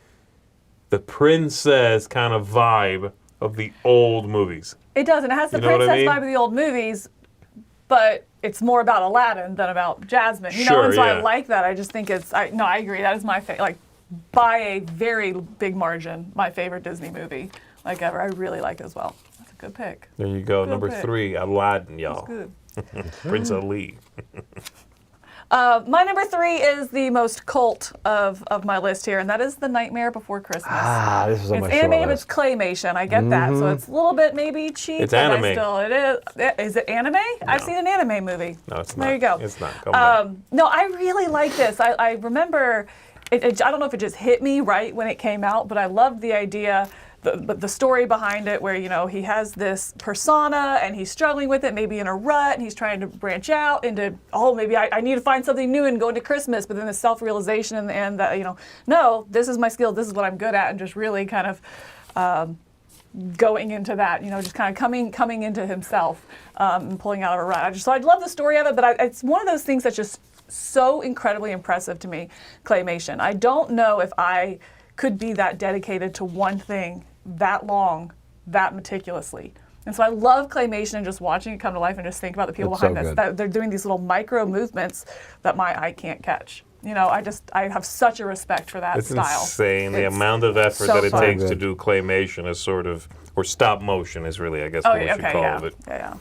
princess kind of vibe of the old movies. It does, and it has the You know what I princess mean? vibe of the old movies, but it's more about Aladdin than about Jasmine. You know, Sure, and so yeah. I like that. I just think I agree. That is my favorite, like by a very big margin, my favorite Disney movie like ever. I really like it as well. That's a good pick. There you go. Good Number pick. 3, Aladdin, y'all. Good. Prince Ali. My number 3 is the most cult of my list here, and that is The Nightmare Before Christmas. Ah, this is on It's my short animated, but list. it's claymation. I get that, so it's a little bit maybe cheap. It's but anime. it is. Is it anime? I've seen an anime movie. No, it's not. There you go. It's not. Come back. No, I really like this. I remember, I don't know if it just hit me right when it came out, but I loved the idea, the story behind it, where he has this persona and he's struggling with it, maybe in a rut, and he's trying to branch out into, maybe I need to find something new and go into Christmas, but then the self-realization in the end that, no, this is my skill, this is what I'm good at, and just really kind of going into that, just kind of coming into himself and pulling out of a rut. So I love the story of it, but it's one of those things that's just so incredibly impressive to me, claymation. I don't know if I could be that dedicated to one thing that long, that meticulously. And so I love claymation and just watching it come to life and just think about the people It's behind so this. good. That they're doing these little micro movements that my eye can't catch. I have such a respect for that It's style. insane. The It's amount of effort so that it fun. takes to Good. do claymation is sort of, or stop motion is really, I guess, what we should call it. Yeah.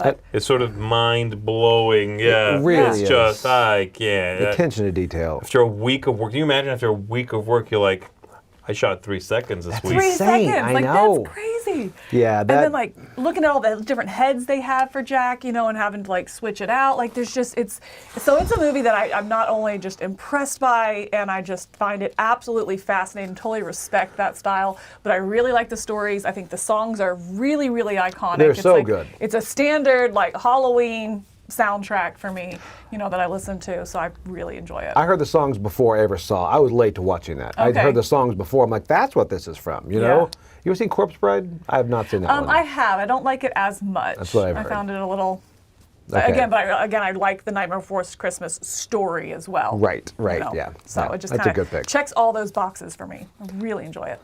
But It's sort of mind-blowing. Yeah. It really it's is. just, I can't. Attention to detail. After a week of work, can you imagine after a week of work, you're like, I shot 3 seconds this week. 3 insane, seconds. I Like, know. that's crazy. Yeah, And then like looking at all the different heads they have for Jack, and having to like switch it out. Like there's just it's a movie that I'm not only just impressed by, and I just find it absolutely fascinating. Totally respect that style, but I really like the stories. I think the songs are really, really iconic. They're It's so like, good. It's a standard like Halloween soundtrack for me, that I listen to, so I really enjoy it. I heard the songs before I ever saw. I was late to watching that. I Okay. heard the songs before. I'm like, that's what this is from. You know? You ever seen Corpse Bride? I have not seen that one. I have. I don't like it as much. That's what I've I heard. found it a little. Okay. Again, I like the Nightmare Before Christmas story as well. Right, yeah. So Yeah, it just that's a kind good of pick. checks all those boxes for me. I really enjoy it.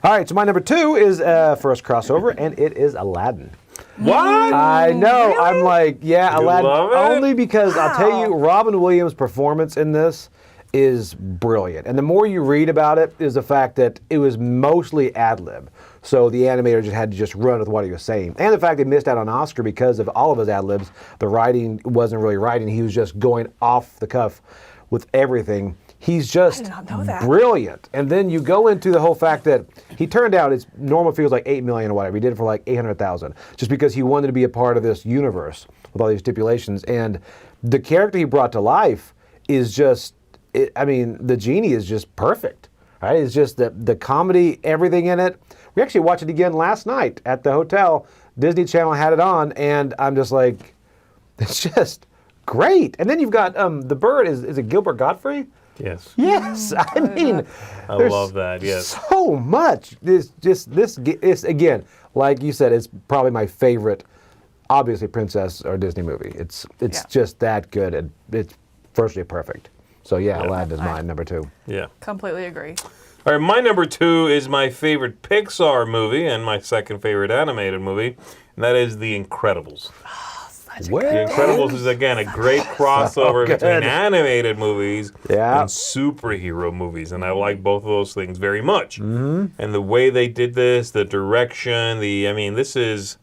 All right, so my number 2 is first crossover, and it is Aladdin. What? I know. Really? I'm like, yeah, You Aladdin. love it? Only because I'll tell you, Wow. Robin Williams' performance in this is brilliant. And the more you read about it, is the fact that it was mostly ad lib. So the animator just had to just run with what he was saying. And the fact they missed out on Oscar because of all of his ad libs. The writing wasn't really writing. He was just going off the cuff with everything. He's just did not know that. brilliant. And then you go into the whole fact that he turned out his normal fee was like $8 million or whatever. He did it for like $800,000 just because he wanted to be a part of this universe with all these stipulations. And the character he brought to life is just, the genie is just perfect. Right? It's just the comedy, everything in it. We actually watched it again last night at the hotel. Disney Channel had it on, and I'm just like, it's just great. And then you've got the bird. Is it Gilbert Gottfried? Yes. Yes, I mean, I there's love that, yes. so much. This again, like you said, it's probably my favorite, obviously, princess or Disney movie. It's Yeah. just that good, and it's virtually perfect. So yeah, Aladdin is mine, number 2. Yeah. Completely agree. All right, my number 2 is my favorite Pixar movie and my second favorite animated movie, and that is The Incredibles. Well, The Incredibles is, again, a great crossover good. between animated movies Yeah. and superhero movies, and I like both of those things very much. Mm-hmm. And the way they did this, the direction, this is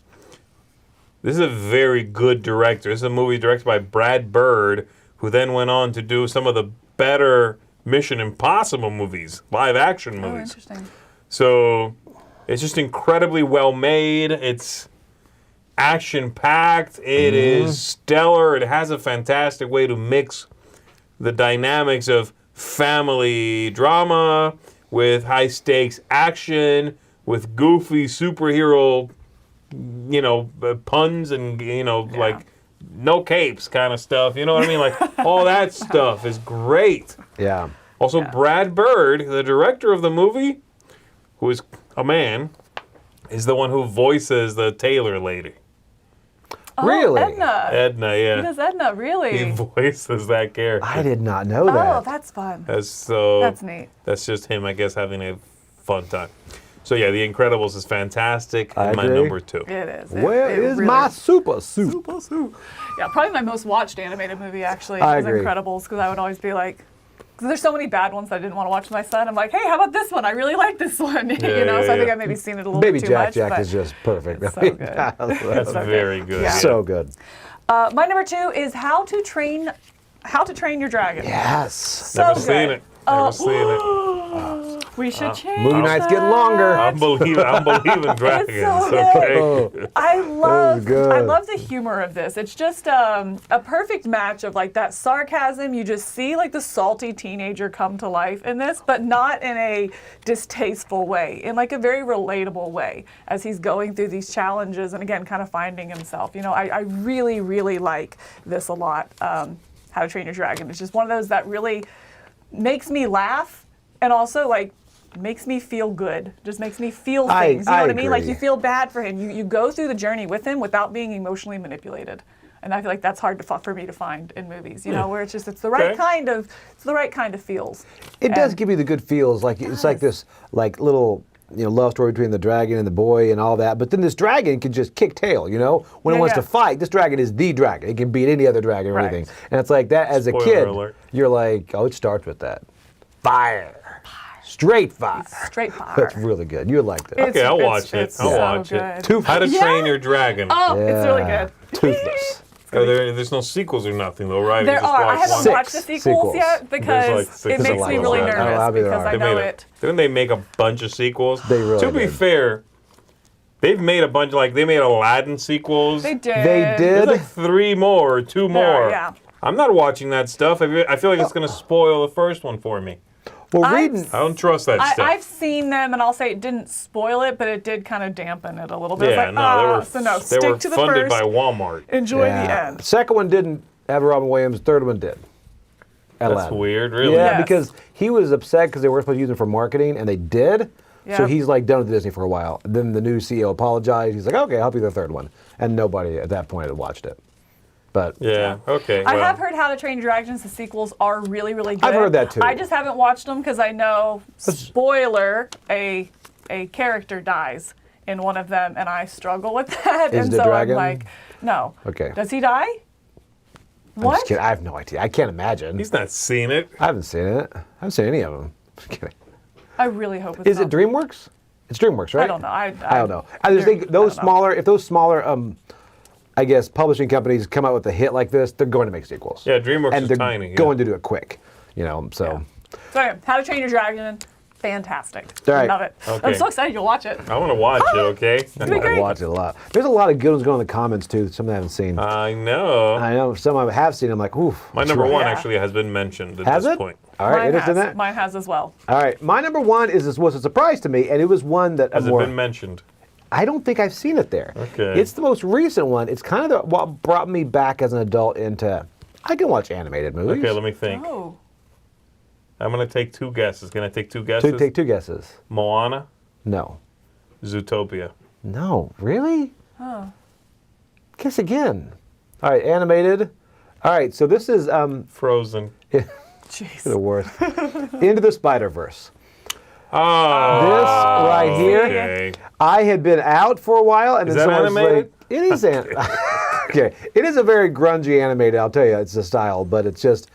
a very good director. This is a movie directed by Brad Bird, who then went on to do some of the better Mission Impossible movies, live action Oh, movies. interesting. So it's just incredibly well made. It's action-packed. It is stellar. It has a fantastic way to mix the dynamics of family drama with high-stakes action, with goofy superhero, puns and, like no capes kind of stuff. You know what I mean? Like, all that stuff is great. Yeah. Also, Brad Bird, the director of the movie, who is a man, is the one who voices the Taylor lady. Oh, Really? Edna. Edna, He yeah. does Edna, really? He voices that character. I did not know Oh, that. that's fun. That's neat. That's just him, I guess, having a fun time. So yeah, The Incredibles is fantastic. I And my agree. number 2. It is. Where it is really- my super soup? Yeah, probably my most watched animated movie, actually, I is agree. Incredibles, because I would always be like, because there's so many bad ones that I didn't want to watch with my son. I'm like, hey, how about this one? I really like this one. So I think I've maybe seen it a little Baby bit too much. Jack but is just perfect. it's so good. That's so very good. good. Yeah. So good. My number 2 is How to Train Your Dragon. Yes. So Never good. seen it. Never seen it. We should change Movie night's getting longer. I'm believing dragons. so Okay. Oh. I love good. the humor of this. It's just a perfect match of like that sarcasm. You just see like the salty teenager come to life in this, but not in a distasteful way, in like a very relatable way as he's going through these challenges and again kind of finding himself. I really, really like this a lot. How to Train Your Dragon. It's just one of those that really makes me laugh and also like makes me feel good. Just makes me feel things. You know what I mean? Like agree. you feel bad for him. You go through the journey with him without being emotionally manipulated. And I feel like that's hard for me to find in movies, where it's the right kind of feels. It does And- give you the good feels. Like it's like this little love story between the dragon and the boy and all that. But then this dragon can just kick tail, When it Yeah, wants yeah. to fight, this dragon is the dragon. It can beat any other dragon or Right. anything. And it's like that as a Spoiler kid, alert. you're like, oh, it starts with that. Fire. Straight fire. Straight fire. That's really good. You would like that. Okay, I'll watch it. It's I'll so watch good. it. How to Train Your Dragon. Oh, it's really good. Toothless. There's no sequels or nothing though, right? There You just are. I watch haven't one. watched the Six sequels sequels. yet because There's like six it makes me sequels. really I don't nervous know. because I They know made it. Didn't they make a bunch of sequels? They really To be did. fair, they've made a bunch. Like they made Aladdin sequels. They did. They There's did. like 3 more or 2 more. yeah. I'm not watching that stuff. I feel like it's going to spoil the first one for me. Well, I've reading. I don't trust that stuff. I've seen them, and I'll say it didn't spoil it, but it did kind of dampen it a little bit. Yeah, It's like, they so were stick to the funded first. by Walmart. Enjoy the end. Second one didn't have Robin Williams. Third one did. That's Aladdin. weird, really. Yeah, Yes. because he was upset because they were supposed to use him for marketing, and they did. So Yeah. he's like done with Disney for a while. Then the new CEO apologized. He's like, okay, I'll help you the third one. And nobody at that point had watched it. But Yeah. Okay. I well. have heard How to Train Your Dragons. The sequels are really, really good. I've heard that too. I just haven't watched them because I know, spoiler, a character dies in one of them, and I struggle with that. Is and it a so dragon? I'm like, no. Okay. Does he die? I'm What? just kidding. I have no idea. I can't imagine. He's not seen it. I haven't seen it. I haven't seen any of them. Just kidding. I really hope it's Is not. it DreamWorks? It's DreamWorks, right? I don't know. I don't know. I just think those smaller, if those smaller, I guess, publishing companies come out with a hit like this, they're going to make sequels. Yeah, DreamWorks and is they're tiny. Yeah. going to do it quick. You know, so. Yeah. So anyway, How to Train Your Dragon, fantastic. All right. Love it. Okay. I'm so excited you'll watch it. I want to watch it. Okay. be great. I watch it a lot. There's a lot of good ones going in the comments too. Some I haven't seen. I know. I know some I have seen. I'm like, oof. My that's number right. one Yeah. actually has been mentioned at Has this it? point. All right, Mine it is in has. that. Mine has as well. All right, my number one was a surprise to me, and it was one that Has it been mentioned? I don't think I've seen it there. Okay. It's the most recent one. It's kind of what brought me back as an adult into. I can watch animated movies. Okay, let me think. Oh. I'm gonna take 2 guesses. Can I take 2 guesses? Take 2 guesses. Moana, No. Zootopia. No, really? Guess again. All right, animated. All right, so this is Frozen. Jeez. the worst. Into the Spider-Verse. Oh. This right here. Okay. I had been out for a while, and Is then that someone was animated? like, "It is okay. It is a very grungy animated. I'll tell you, it's a style, but it's just."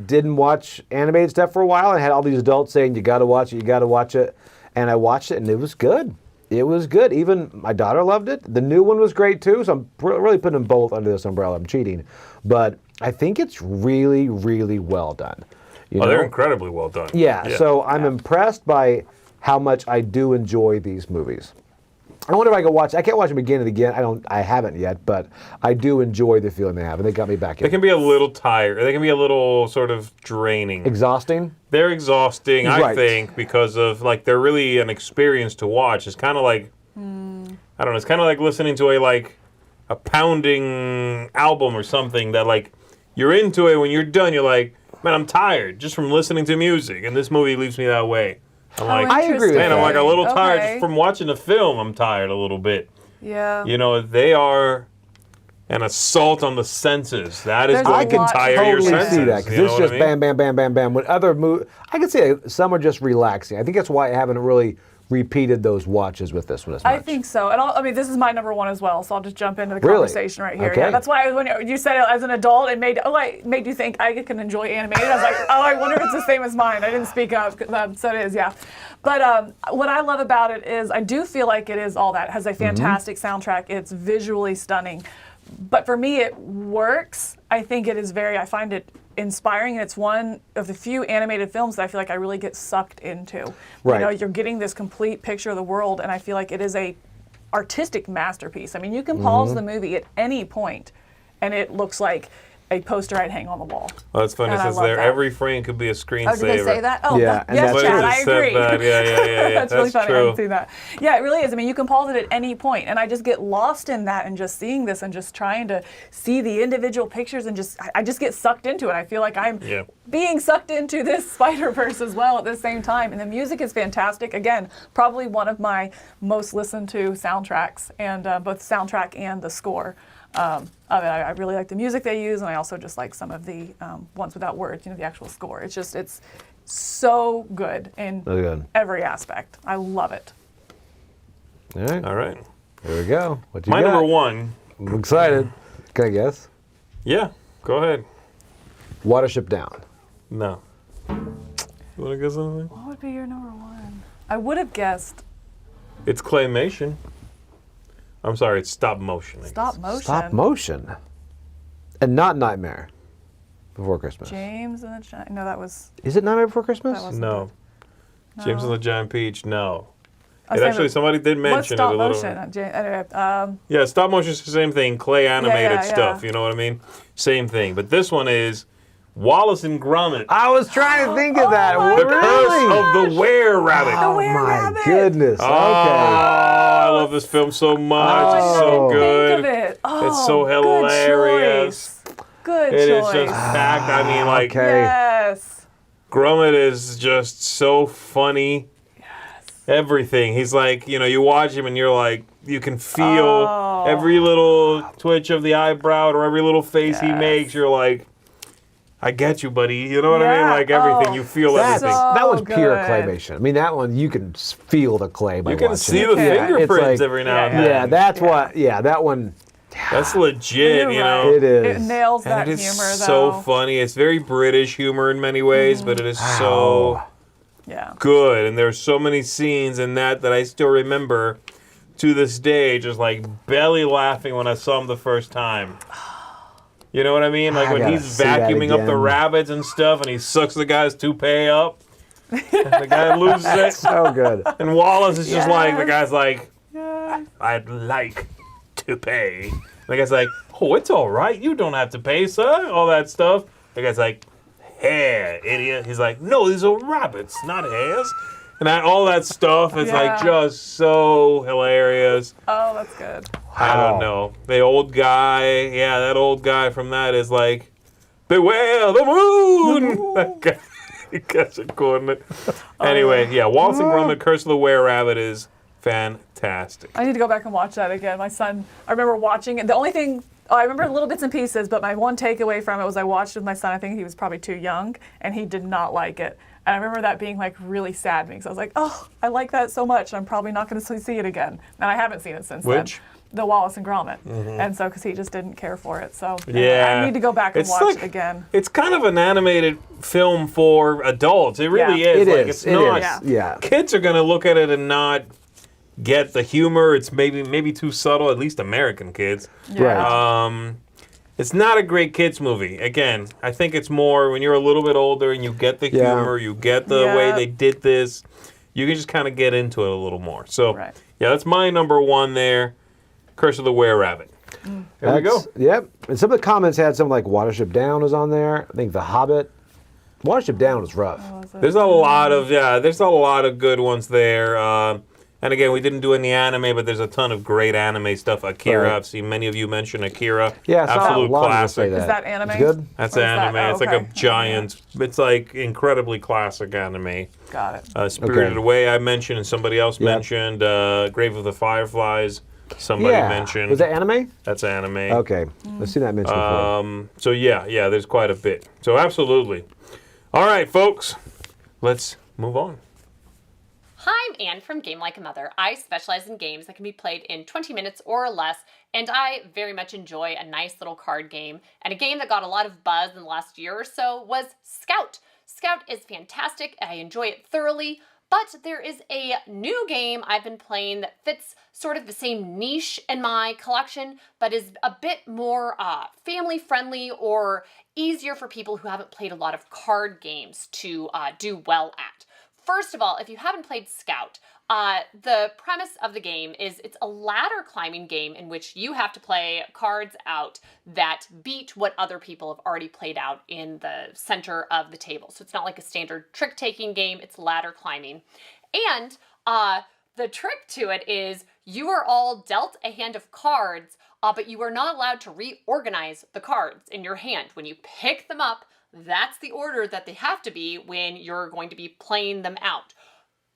Didn't watch animated stuff for a while, and had all these adults saying, "You got to watch it. You got to watch it," and I watched it, and it was good. It was good. Even my daughter loved it. The new one was great too. So I'm really putting them both under this umbrella. I'm cheating, but I think it's really, really well done. You Oh, know? they're incredibly well done. Yeah, so I'm impressed by how much I do enjoy these movies. I wonder if I could watch. I can't watch them again and again. I haven't yet, but I do enjoy the feeling they have, and they got me back in. They can be a little tired. They can be a little sort of draining. Exhausting. They're exhausting, I Right. think, because of like they're really an experience to watch. It's kind of like I don't know. It's kind of like listening to a pounding album or something that like you're into it. When you're done, you're like, man, I'm tired just from listening to music, and this movie leaves me that way. I'm like, I agree with man, I'm like a little tired Okay. just from watching the film. I'm tired a little bit. Yeah. You know, they are an assault on the senses. That is There's what a can lot to tire your Totally senses. see that because you know it's what I just mean? bam, bam, bam, bam, bam. When other movies, I can say some are just relaxing. I think that's why I haven't really repeated those watches with this one as much. I think so. And I mean, this is my number one as well, so I'll just jump into the Really? conversation right here. Okay. Yeah, that's why when you said it as an adult, it made you think I can enjoy animated. I was like, oh, I wonder if it's the same as mine. I didn't speak up, so it is, yeah. But what I love about it is I do feel like it is all that. It has a fantastic soundtrack. It's visually stunning. But for me, it works. I think it is I find it inspiring, and it's one of the few animated films that I feel like I really get sucked into. Right. You know, you're getting this complete picture of the world, and I feel like it is a artistic masterpiece. I mean, you can pause the movie at any point, and it looks like a poster I'd hang on the wall. Well, that's funny. It And I says love there that. every frame could be a screensaver. Oh, did they say that? Oh, Yeah, and yes, that's Chad, true. I Said agree. that. Yeah. That's really funny. I true. didn't see that. Yeah, it really is. I mean, you can pause it at any point, and I just get lost in that and just seeing this and just trying to see the individual pictures and I just get sucked into it. I feel like I'm Yeah. being sucked into this Spider-Verse as well at the same time. And the music is fantastic. Again, probably one of my most listened to soundtracks, and both soundtrack and the score. Of it. I really like the music they use, and I also just like some of the ones without words, the actual score. It's so good in Really good. every aspect. I love it. All right, All right. here we go. What you My got? number one. I'm excited. Can I guess? Yeah, go ahead. Watership Down. No. You want to guess something? What would be your number one? I would have guessed It's claymation. I'm sorry, it's stop motion. I stop guess. motion. Stop motion. And not Nightmare Before Christmas. James and the Giant. No, that was. Is it Nightmare Before Christmas? That wasn't No. No. James and the Giant Peach, no. I was It saying actually, that- somebody did What's mention it stop a little. motion? Anyway, Yeah, stop motion is the same thing, clay animated yeah, stuff, yeah. you know what I mean? Same thing. But this one is Wallace and Gromit. I was trying to think of that. my The Really? Curse of the Were-Rabbit. Oh Were my Rabbit. goodness. Oh, Okay. I love this film so much. It's so Oh. good. Think of it. Oh, It's so hilarious. Good It choice. is just packed. I mean, like, Okay. Yes. Gromit is just so funny. Everything. He's like, you know, you watch him and you're like, you can feel Oh. every little twitch of the eyebrow or every little face he Yes. makes. You're like, I get you, buddy. You know what I mean? Yeah. Like everything. Oh. You feel That's, everything. that was pure good. claymation. I mean, that one, you can feel the clay by You can watching see it. the Yeah. fingerprints It's like- every now and Yeah. then. Yeah, that's what, that one, That's legit, You're you right. know? it is. It nails And that it is humor, though. so funny. It's very British humor in many ways, but it is so Yeah. good. And there's so many scenes in that I still remember to this day, just like belly laughing when I saw him the first time. You know what I mean? Like I when gotta he's see that vacuuming up the again. rabbits and stuff, and he sucks the guy's toupee up. And the guy loses it. So good. And Wallace is just like, the Yes. guy's like, Yeah. I'd like to pay. The guy's like, oh, it's all right. You don't have to pay, sir. All that stuff. The guy's like, hair, idiot. He's like, no, these are rabbits, not hairs. And all that stuff is like Yeah. just so hilarious. Oh, that's good. I don't know. The old guy, yeah, that old guy from that is like, beware the moon. That guy, he gets it coordinate. Anyway, yeah, Wallace and Gromit, Curse of the Were-Rabbit is fantastic. I need to go back and watch that again. My son, I remember watching it. The only thing, I remember little bits and pieces, but my one takeaway from it was I watched it with my son. I think he was probably too young, and he did not like it. And I remember that being like really sad to me because I was like, oh, I like that so much. I'm probably not going to see it again. And I haven't seen it since Which? then. The Wallace and Gromit. And so, because he just didn't care for it. So, Yeah. I need to go back and It's watch like- it again. It's kind of an animated film for adults. It really Yeah. is. It Like is. it's It not. is. Yeah. Kids are gonna look at it and not get the humor. It's maybe too subtle. At least American kids. Right. It's not a great kids movie. Again, I think it's more when you're a little bit older and you get the Yeah. humor, you get the way Yeah. they did this. You can just kind of get into it a little more. So Right. yeah, that's my number one there. Curse of the Were-Rabbit. There we go. Yep. And some of the comments had something like Watership Down was on there. I think The Hobbit. Watership Down was rough. There's a lot of there's a lot of good ones there. And again, we didn't do any anime, but there's a ton of great anime stuff. Akira, Right. I've seen many of you mention Akira. Yeah, I saw absolute a lot of people classic. say that. Is that anime? It's good. That's Or is that- anime. oh, It's like okay. a giant. It's like incredibly classic anime. Got it. Spirited Okay. Away, I mentioned, and somebody else Yep. mentioned. Grave of the Fireflies, somebody Yeah. mentioned. Was that anime? That's anime. Okay. I've seen that mentioned before. So yeah, there's quite a bit. So absolutely. All right, folks, let's move on. Hi, I'm Anne from Game Like a Mother. I specialize in games that can be played in 20 minutes or less, and I very much enjoy a nice little card game. And a game that got a lot of buzz in the last year or so was Scout. Scout is fantastic. I enjoy it thoroughly. But there is a new game I've been playing that fits sort of the same niche in my collection, but is a bit more family friendly or easier for people who haven't played a lot of card games to do well at. First of all, if you haven't played Scout, the premise of the game is it's a ladder climbing game in which you have to play cards out that beat what other people have already played out in the center of the table. So it's not like a standard trick-taking game, it's ladder climbing. And the trick to it is you are all dealt a hand of cards, but you are not allowed to reorganize the cards in your hand. When you pick them up, that's the order that they have to be when you're going to be playing them out.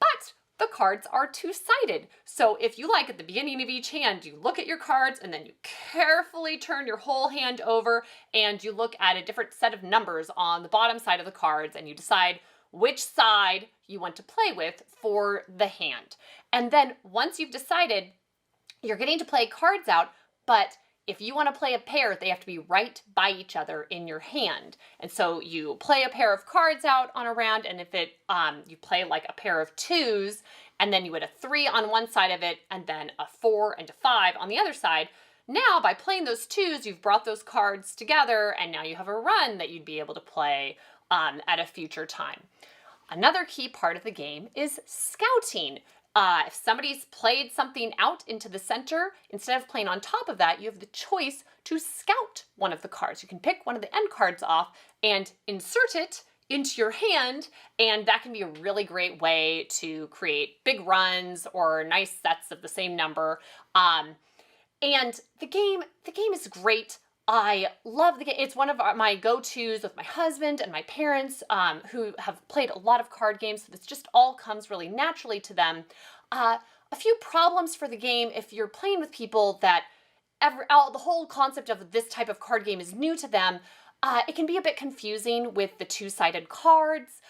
But the cards are two-sided. So if you like at the beginning of each hand, you look at your cards and then you carefully turn your whole hand over and you look at a different set of numbers on the bottom side of the cards and you decide which side you want to play with for the hand. And then once you've decided, you're getting to play cards out, but if you want to play a pair, they have to be right by each other in your hand. And so you play a pair of cards out on a round, and if it you play like a pair of 2s, and then you would a 3 on one side of it, and then a 4 and a 5 on the other side. Now, by playing those 2s, you've brought those cards together, and now you have a run that you'd be able to play at a future time. Another key part of the game is scouting. If somebody's played something out into the center, instead of playing on top of that, you have the choice to scout one of the cards. You can pick one of the end cards off and insert it into your hand, and that can be a really great way to create big runs or nice sets of the same number. And the game is great. I love the game. It's one of my go-tos with my husband and my parents who have played a lot of card games, so this just all comes really naturally to them. A few problems for the game if you're playing with people that the whole concept of this type of card game is new to them. It can be a bit confusing with the two-sided cards.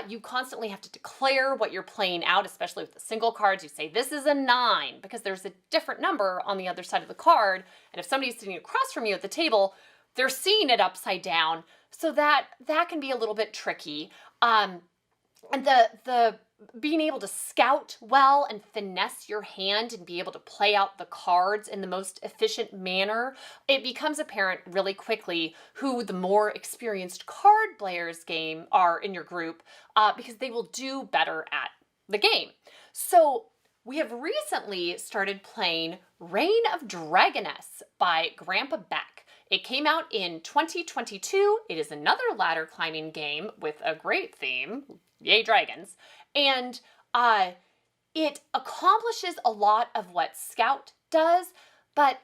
You constantly have to declare what you're playing out, especially with the single cards. You say, this is a 9, because there's a different number on the other side of the card. And if somebody's sitting across from you at the table, they're seeing it upside down. So that can be a little bit tricky. And the being able to scout well and finesse your hand and be able to play out the cards in the most efficient manner, it becomes apparent really quickly who the more experienced card players are in your group because they will do better at the game. So we have recently started playing Reign of Dragoness by Grandpa Beck. It came out in 2022. It is another ladder climbing game with a great theme. Yay, dragons. And it accomplishes a lot of what Scout does, but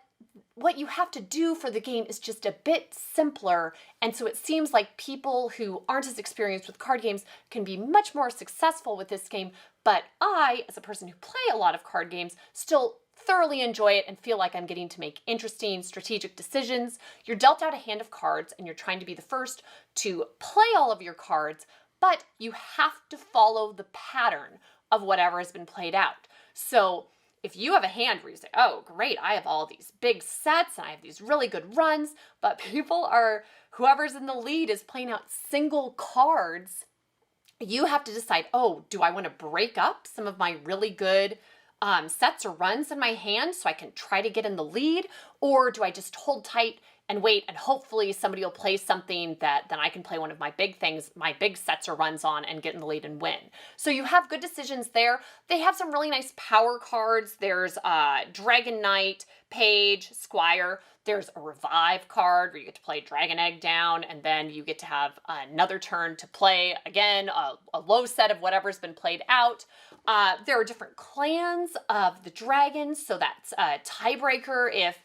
what you have to do for the game is just a bit simpler. And so it seems like people who aren't as experienced with card games can be much more successful with this game. But I, as a person who play a lot of card games, still thoroughly enjoy it and feel like I'm getting to make interesting strategic decisions. You're dealt out a hand of cards and you're trying to be the first to play all of your cards, but you have to follow the pattern of whatever has been played out. So if you have a hand where you say, oh, great, I have all these big sets and I have these really good runs, but whoever's in the lead is playing out single cards, you have to decide, oh, do I want to break up some of my really good sets or runs in my hand so I can try to get in the lead? Or do I just hold tight and wait and hopefully somebody will play something that then I can play one of my big things, my big sets or runs on and get in the lead and win? So you have good decisions there. They have some really nice power cards. There's Dragon Knight, Page, Squire. There's a Revive card where you get to play Dragon Egg down, and then you get to have another turn to play, again, a low set of whatever's been played out. There are different clans of the dragons, so that's a tiebreaker if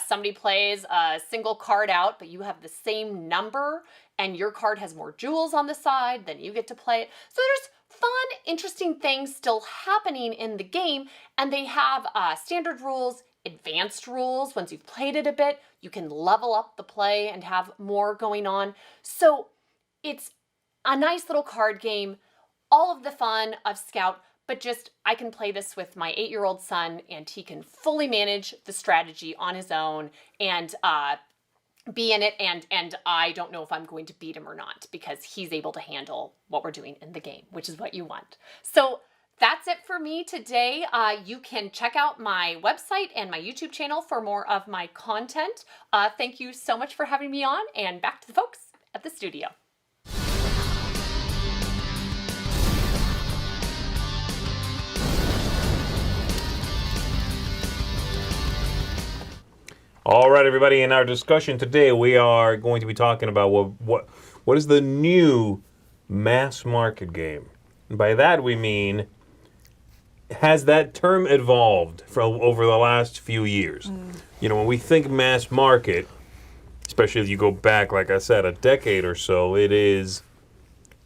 somebody plays a single card out, but you have the same number and your card has more jewels on the side, then you get to play it. So there's fun, interesting things still happening in the game, and they have standard rules, advanced rules. Once you've played it a bit, you can level up the play and have more going on. So it's a nice little card game, all of the fun of Scout, but just I can play this with my 8-year-old son and he can fully manage the strategy on his own and be in it, and I don't know if I'm going to beat him or not because he's able to handle what we're doing in the game, which is what you want. So that's it for me today. You can check out my website and my YouTube channel for more of my content. Thank you so much for having me on, and back to the folks at the studio. All right, everybody. In our discussion today, we are going to be talking about what is the new mass market game. And by that we mean, has that term evolved over the last few years? You know, when we think mass market, especially if you go back, like I said, a decade or so, it is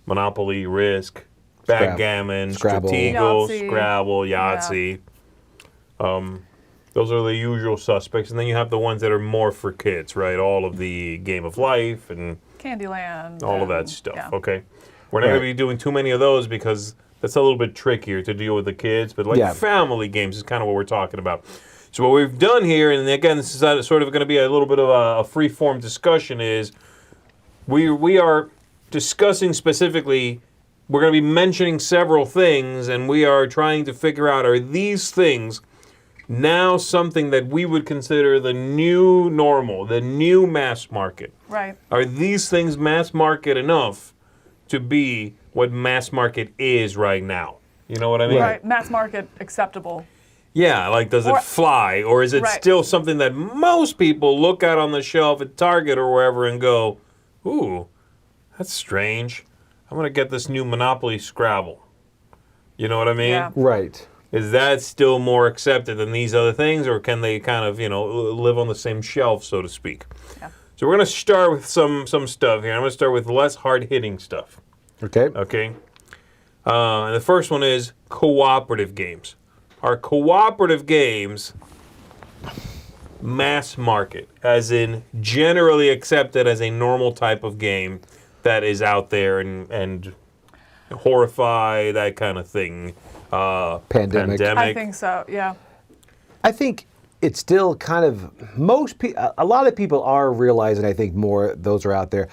Monopoly, Risk, Backgammon, Scrabble. Stratego, Yahtzee. Scrabble, Yahtzee. Those are the usual suspects. And then you have the ones that are more for kids, right? All of the Game of Life and Candyland. all of that stuff, yeah. okay? We're not going to be doing too many of those because that's a little bit trickier to deal with the kids. But like family games is kind of what we're talking about. So what we've done here, and again, this is sort of going to be a little bit of a free-form discussion, is we are discussing specifically, we're going to be mentioning several things, and we are trying to figure out, are these things now something that we would consider the new normal, the new mass market? Right. Are these things mass market enough to be what mass market is right now? You know what I mean? Right. Mass market acceptable. Yeah, like does it fly, or is it still something that most people look at on the shelf at Target or wherever and go, ooh, that's strange. I'm going to get this new Monopoly Scrabble. You know what I mean? Yeah. Right. Is that still more accepted than these other things, or can they kind of, live on the same shelf, so to speak? Yeah. So we're going to start with some stuff here. I'm going to start with less hard-hitting stuff. Okay. Okay? And the first one is cooperative games. Are cooperative games mass market, as in generally accepted as a normal type of game that is out there and horrify, that kind of thing? Pandemic. I think so, yeah. I think it's still kind of, a lot of people are realizing, I think, more those are out there.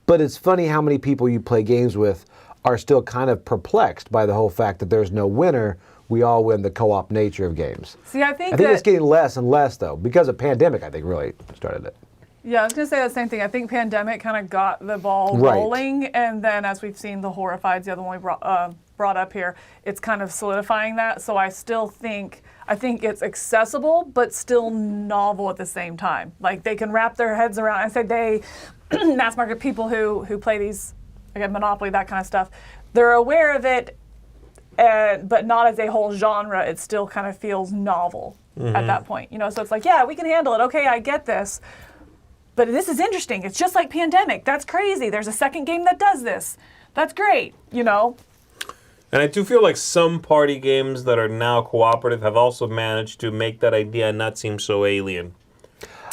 But it's funny how many people you play games with are still kind of perplexed by the whole fact that there's no winner. We all win the co-op nature of games. See, I think it's getting less and less, though, because of pandemic, I think, really started it. Yeah, I was going to say the same thing. I think pandemic kind of got the ball rolling, and then as we've seen the Horrified's the other one we brought up here, it's kind of solidifying that. So I still think, it's accessible, but still novel at the same time. Like, they can wrap their heads around, I said they, mass market people who play these, again, Monopoly, that kind of stuff, they're aware of it, but not as a whole genre. It still kind of feels novel at that point. So it's like, yeah, we can handle it. Okay, I get this. But this is interesting. It's just like Pandemic. That's crazy. There's a second game that does this. That's great, And I do feel like some party games that are now cooperative have also managed to make that idea not seem so alien.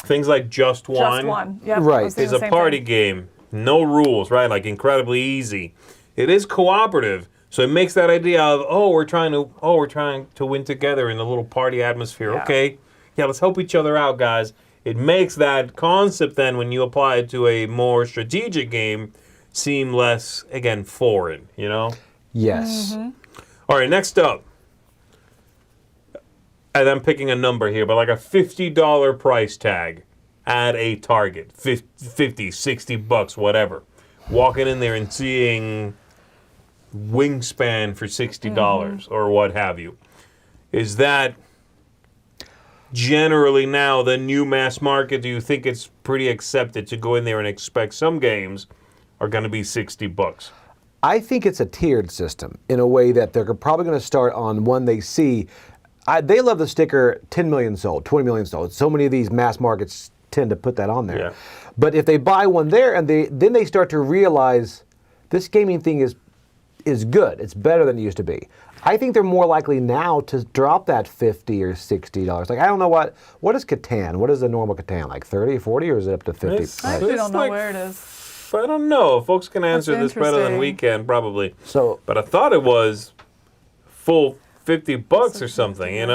Things like Just One. Just One, yeah. Right. Is a party game. No rules, right? Like incredibly easy. It is cooperative. So it makes that idea of, we're trying to win together in a little party atmosphere. Yeah. Okay. Yeah, let's help each other out, guys. It makes that concept then, when you apply it to a more strategic game, seem less, again, foreign, Yes. Mm-hmm. All right, next up. And I'm picking a number here, but like a $50 price tag at a Target. 50, 60 bucks, whatever. Walking in there and seeing Wingspan for $60 or what have you. Is that generally now the new mass market? Do you think it's pretty accepted to go in there and expect some games are going to be 60 bucks? I think it's a tiered system in a way that they're probably going to start on one they see. They love the sticker 10 million sold, 20 million sold. So many of these mass markets tend to put that on there. Yeah. But if they buy one there and then they start to realize this gaming thing is good. It's better than it used to be. I think they're more likely now to drop that $50 or $60. Like, I don't know what is Catan? What is the normal Catan? Like 30, 40, or is it up to 50? I actually don't know where it is. I don't know. Folks can answer this better than we can, probably. But I thought it was full 50 bucks or something,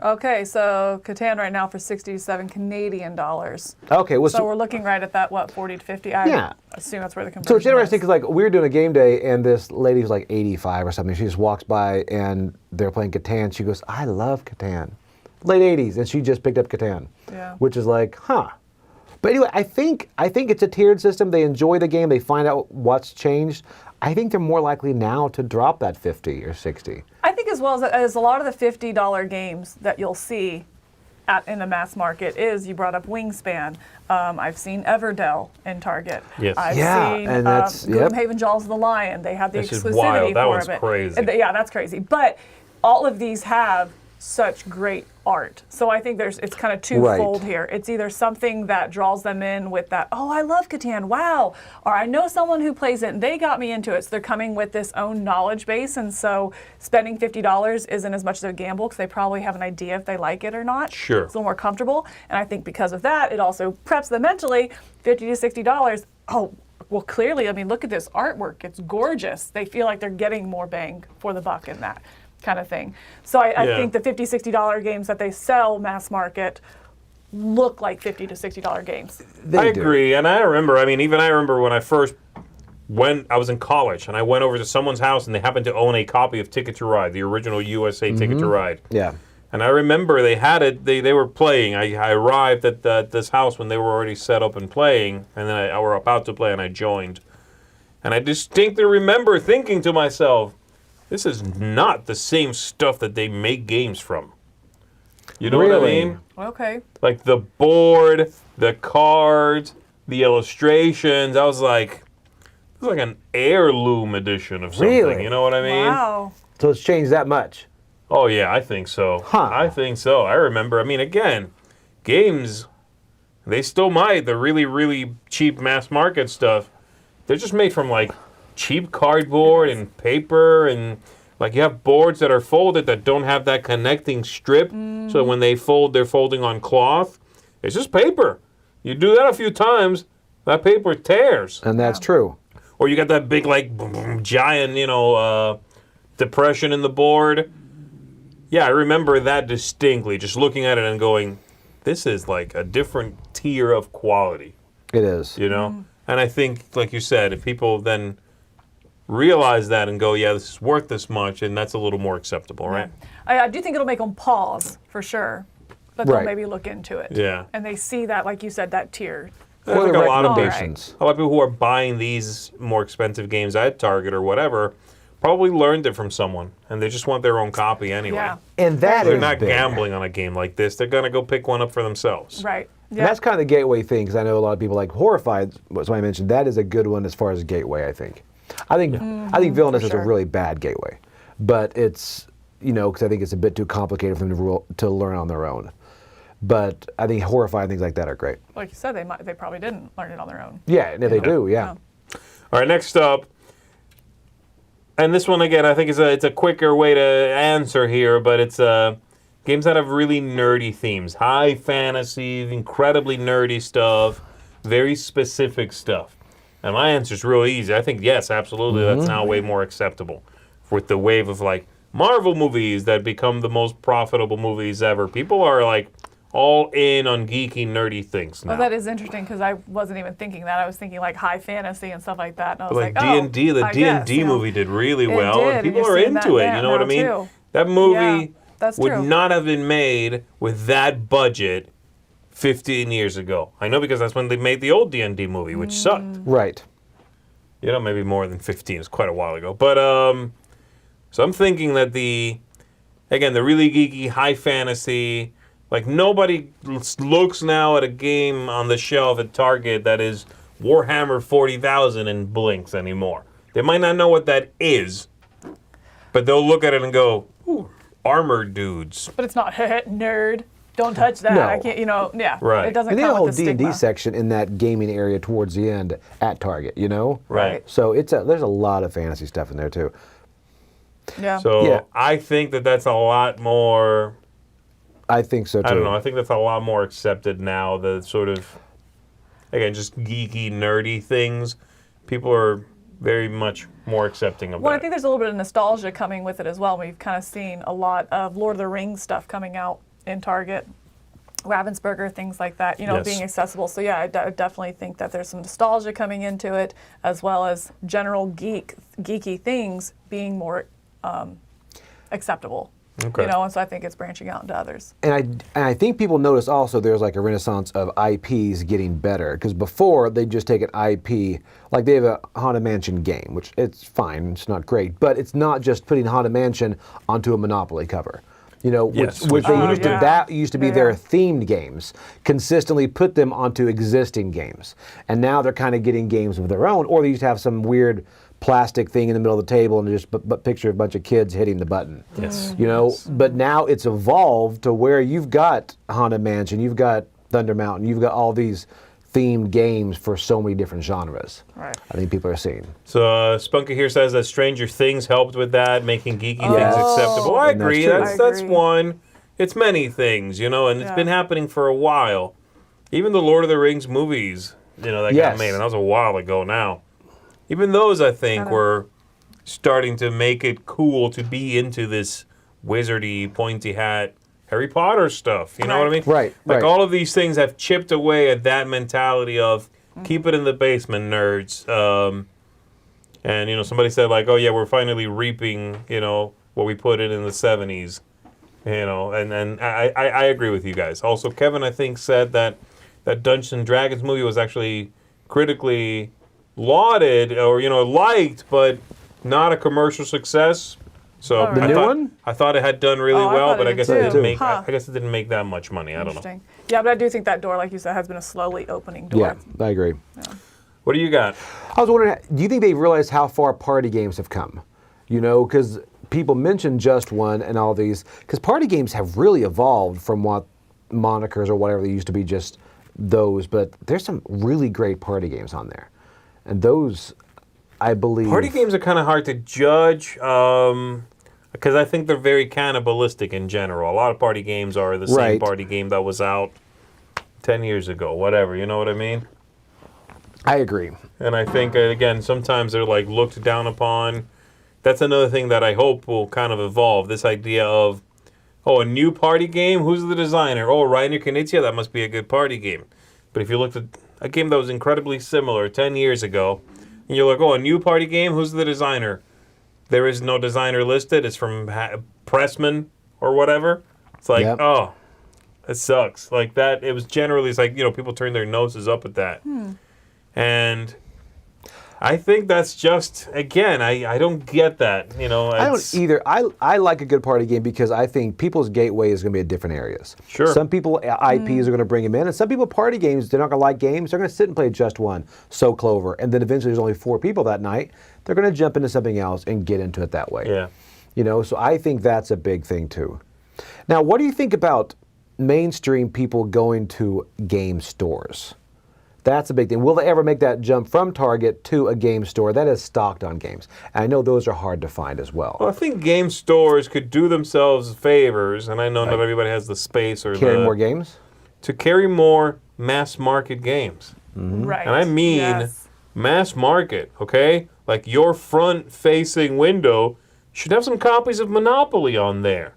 Okay, so Catan right now for 67 Canadian dollars. Okay, well, so we're looking right at that, 40 to 50? I assume that's where the conversion So it's interesting is. because, like, we were doing a game day and this lady was like 85 or something. She just walks by and they're playing Catan. She goes, I love Catan. Late 80s, and she just picked up Catan. Yeah. Which is like, huh. But anyway, I think it's a tiered system. They enjoy the game. They find out what's changed. I think they're more likely now to drop that 50 or 60. I think as well as a lot of the $50 games that you'll see in the mass market is, you brought up Wingspan. I've seen Everdell in Target. Yes. I've Yeah, and that's, seen Gloomhaven Jaws of the Lion. They have the This is exclusivity wild. That for one's it. crazy. Yeah, that's crazy. But all of these have such great art. So I think it's kind of twofold here. It's either something that draws them in with that, oh, I love Catan, wow, or I know someone who plays it and they got me into it. So they're coming with this own knowledge base, and so spending $50 isn't as much of a gamble because they probably have an idea if they like it or not. Sure. It's a little more comfortable. And I think because of that, it also preps them mentally, $50 to $60. Oh, well, clearly, I mean, look at this artwork. It's gorgeous. They feel like they're getting more bang for the buck in that. kind of thing. So I think the $50, $60 games that they sell mass market look like $50 to $60 games. I agree, and I remember. I remember when I first I was in college, and I went over to someone's house, and they happened to own a copy of Ticket to Ride, the original USA Ticket to Ride. Yeah. And I remember they had it. They were playing. I arrived at this house when they were already set up and playing, and then I were about to play, and I joined. And I distinctly remember thinking to myself, "This is not the same stuff that they make games from." You know what I mean? Okay. Like the board, the cards, the illustrations. I was like, it's like an heirloom edition of something. Really? You know what I mean? Wow. So it's changed that much. Oh yeah, I think so. Huh. I think so. I remember. Again, games, they still might. The really, really cheap mass market stuff, they're just made from like cheap cardboard and paper, and like you have boards that are folded that don't have that connecting strip. So when they fold, they're folding on cloth. It's just paper. You do that a few times, that paper tears. And that's true. Or you got that big like giant, depression in the board. Yeah, I remember that distinctly, just looking at it and going, this is like a different tier of quality, It is. And I think, like you said, if people then realize that and go, yeah, this is worth this much, and that's a little more acceptable, right? I do think it'll make them pause for sure, but they'll maybe look into it. Yeah. And they see that, like you said, that tier. I think a lot of recommendations. a lot of people who are buying these more expensive games at Target or whatever probably learned it from someone, and they just want their own copy anyway. Yeah. And that They're is not big. gambling on a game like this. They're going to go pick one up for themselves. Right. And Yeah. that's kind of the gateway thing, because I know a lot of people like Horrified, was what I mentioned. That is a good one as far as gateway, I think. I think Villainous is a really bad gateway, but it's, because I think it's a bit too complicated for them to learn on their own. But I think Horrified and things like that are great. Like you said, they probably didn't learn it on their own. Yeah, and if they do, yeah. All right, next up, and this one again, I think it's a quicker way to answer here, but it's games that have really nerdy themes, high fantasy, incredibly nerdy stuff, very specific stuff. And my answer is real easy. I think yes, absolutely. That's now way more acceptable with the wave of like Marvel movies that become the most profitable movies ever. People are like all in on geeky, nerdy things now. Well, that is interesting because I wasn't even thinking that. I was thinking like high fantasy and stuff like that. And I was Like like, D&D, the D&D movie did really well, did, and and people you're are seeing that into it. You know what I now, mean? too. That movie that's would true. not have been made with that budget 15 years ago. I know because that's when they made the old D&D movie, which sucked. Right. Maybe more than 15. It's quite a while ago. But so I'm thinking that the really geeky, high fantasy, like nobody looks now at a game on the shelf at Target that is Warhammer 40,000 and blinks anymore. They might not know what that is, but they'll look at it and go, ooh, armored dudes. But it's not nerd. Don't touch that. No. I can't. Yeah. Right. It doesn't And they had a come whole with the D&D stigma. section in that gaming area towards the end at Target, Right. So there's a lot of fantasy stuff in there too. Yeah. So Yeah. I think that's a lot more, I think so too. I don't know, I think that's a lot more accepted now, the sort of, again, just geeky, nerdy things. People are very much more accepting of Well, that. I think there's a little bit of nostalgia coming with it as well. We've kind of seen a lot of Lord of the Rings stuff coming out in Target, Ravensburger, things like that, Yes. being accessible. So yeah, I definitely think that there's some nostalgia coming into it, as well as general geeky things being more acceptable. Okay. And so I think it's branching out into others. And I think people notice also there's like a renaissance of IPs getting better, because before they'd just take an IP, like they have a Haunted Mansion game, which it's fine, it's not great, but it's not just putting Haunted Mansion onto a Monopoly cover. Yes, which they Oh, used to, yeah. that used to be their Yeah. themed games, consistently put them onto existing games. And now they're kind of getting games of their own, or they used to have some weird plastic thing in the middle of the table and just picture a bunch of kids hitting the button. Yes. But now it's evolved to where you've got Haunted Mansion, you've got Thunder Mountain, you've got all these themed games for so many different genres. Right. I think people are seeing. So Spunky here says that Stranger Things helped with that, making geeky things acceptable. I And that's agree. true. That's I agree. one. It's many things, and it's been happening for a while. Even the Lord of the Rings movies, that got Yes. made, and that was a while ago now. Even those, I think, were starting to make it cool to be into this wizardy, pointy hat, Harry Potter stuff. You know what I mean? Right, Like right. all of these things have chipped away at that mentality of keep it in the basement, nerds. And somebody said like, oh yeah, we're finally reaping, what we put in the 70s. And I agree with you guys. Also, Kevin, I think, said that Dungeons and Dragons movie was actually critically lauded or liked, but not a commercial success. So The new one? I thought it had done really Oh, I well, thought but it I guess did it too. didn't make. Huh. I guess it didn't make that much money. I don't know. Interesting. Yeah, but I do think that door, like you said, has been a slowly opening door. Yeah, I agree. What do you got? I was wondering, do you think they've realized how far party games have come? Because people mention Just One and all these, because party games have really evolved from what monikers or whatever they used to be, just those. But there's some really great party games on there, and those, I believe, Party games are kind of hard to judge because I think they're very cannibalistic in general. A lot of party games are the same Right. party game that was out 10 years ago, whatever. You know what I mean? I agree. And I think, again, sometimes they're like looked down upon. That's another thing that I hope will kind of evolve. This idea of, a new party game? Who's the designer? Oh, Reiner Knizia, that must be a good party game. But if you looked at a game that was incredibly similar 10 years ago, and you're like, a new party game? Who's the designer? There is no designer listed. It's from Pressman or whatever. It's like, Yep. oh, it sucks. Like that, it was generally, it's like, people turn their noses up at that. And I think that's just, again, I don't get that. I don't either. I like a good party game because I think people's gateway is going to be at different areas. Sure. Some people, IPs are going to bring them in, and some people, party games, they're not going to like games. They're going to sit and play Just One, So Clover, and then eventually there's only 4 people that night. They're going to jump into something else and get into it that way. Yeah. So I think that's a big thing too. Now, what do you think about mainstream people going to game stores? That's a big thing. Will they ever make that jump from Target to a game store that is stocked on games? And I know those are hard to find as well. Well, I think game stores could do themselves favors, and I know not everybody has the space or Carry more games? to carry more mass market games. Right. And I mean Yes. mass market, okay? Like your front-facing window should have some copies of Monopoly on there.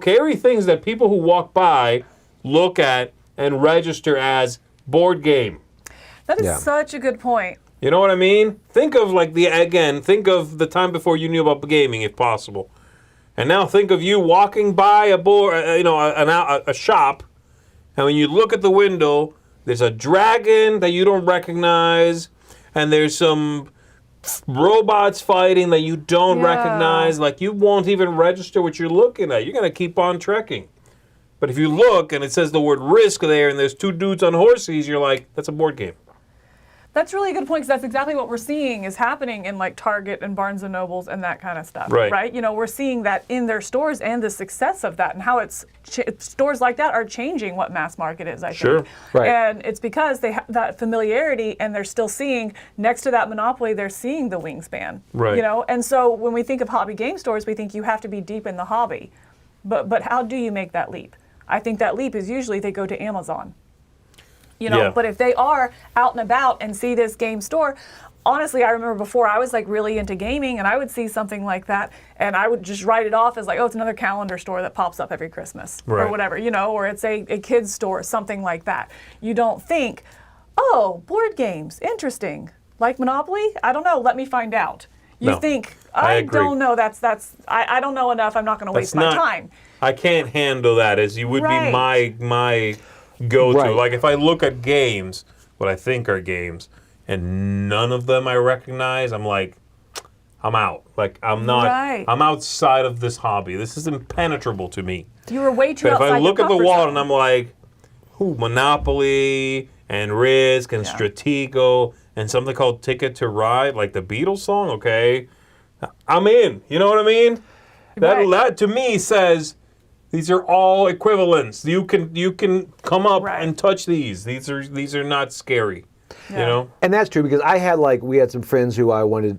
Carry things that people who walk by look at and register as board game. That is Yeah. such a good point. You know what I mean? Think of think of the time before you knew about gaming, if possible, and now think of you walking by a board, a shop, and when you look at the window, there's a dragon that you don't recognize, and there's some robots fighting that you don't Yeah. recognize. Like you won't even register what you're looking at. You're gonna keep on trekking. But if you look and it says the word Risk there, and there's 2 dudes on horses, you're like, that's a board game. That's really a good point because that's exactly what we're seeing is happening in like Target and Barnes and Nobles and that kind of stuff. Right. We're seeing that in their stores and the success of that and how stores like that are changing what mass market is, I Sure. think. Right. And it's because they have that familiarity and they're still seeing next to that Monopoly, they're seeing the wingspan. Right. And so when we think of hobby game stores, we think you have to be deep in the hobby. But how do you make that leap? I think that leap is usually they go to Amazon. Yeah. But if they are out and about and see this game store, honestly, I remember before I was like really into gaming and I would see something like that and I would just write it off as like, oh, it's another calendar store that pops up every Christmas Right. or whatever, or it's a kid's store, something like that. You don't think, oh, board games, interesting. Like Monopoly? I don't know, let me find out. You No, think, I I agree. don't know, I don't know enough, I'm not going to waste my time. I can't handle that as you would Right. be my go-to. Right. Like if I look at games, what I think are games, and none of them I recognize, I'm like, I'm out. Like I'm not. Right. I'm outside of this hobby. This is impenetrable to me. You were way too But if outside I look your at the comfort wall zone. and I'm like, Monopoly and Risk and Stratego and something called Ticket to Ride, like the Beatles song, okay, I'm in. You know what I mean? Right. That to me says these are all equivalents. You can come up Right. and touch these. These are not scary. You Yeah. know? And that's true because we had some friends who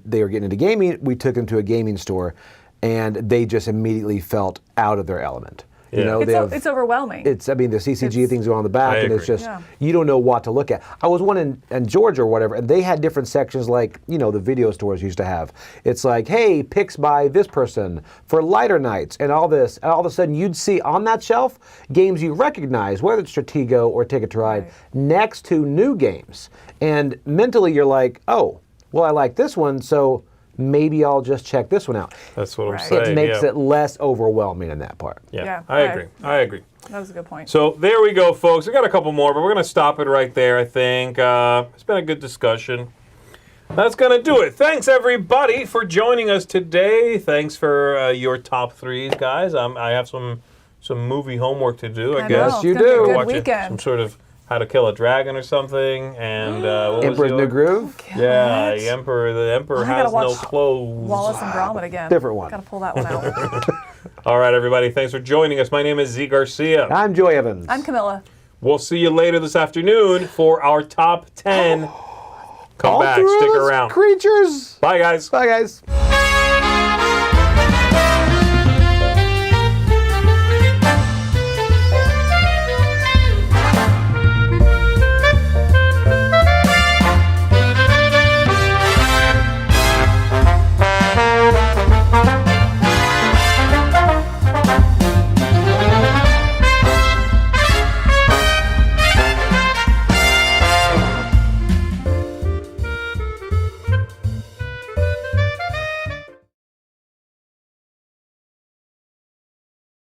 they were getting into gaming. We took them to a gaming store and they just immediately felt out of their element. You Yeah. know, It's overwhelming. I mean, the CCG things are on the back, I and it's agree. just, you don't know what to look at. I was one in Georgia or whatever, and they had different sections like, you know, the video stores used to have. It's like, hey, picks by this person for lighter nights and all this. And all of a sudden, you'd see on that shelf games you recognize, whether it's Stratego or Ticket to Ride, next to new games. And mentally, you're like, oh, well, I like this one, so maybe I'll just check this one out. That's what I'm Right. saying. It makes yeah. it less overwhelming in that part. Yeah, Yeah, I agree. I agree. That was a good point. So there we go, folks. We got a couple more, but we're going to stop it right there, I think. It's been a good discussion. That's going to do it. Thanks, everybody, for joining us today. Thanks for your top threes, guys. I have some movie homework to do, I I guess. know, it's you gonna be a do. good Watch weekend. some sort of How to Kill a Dragon or something. And what was Emperor's the New other? Groove? Yeah, What? the Emperor I has gotta watch no clothes. Wallace and Gromit again. Different one. Got to pull that one out. All right, everybody. Thanks for joining us. My name is Z Garcia. I'm Joy Evans. I'm Camilla. We'll see you later this afternoon for our top 10. Come back. Stick Altruist around. Creatures. Bye, guys. Bye, guys.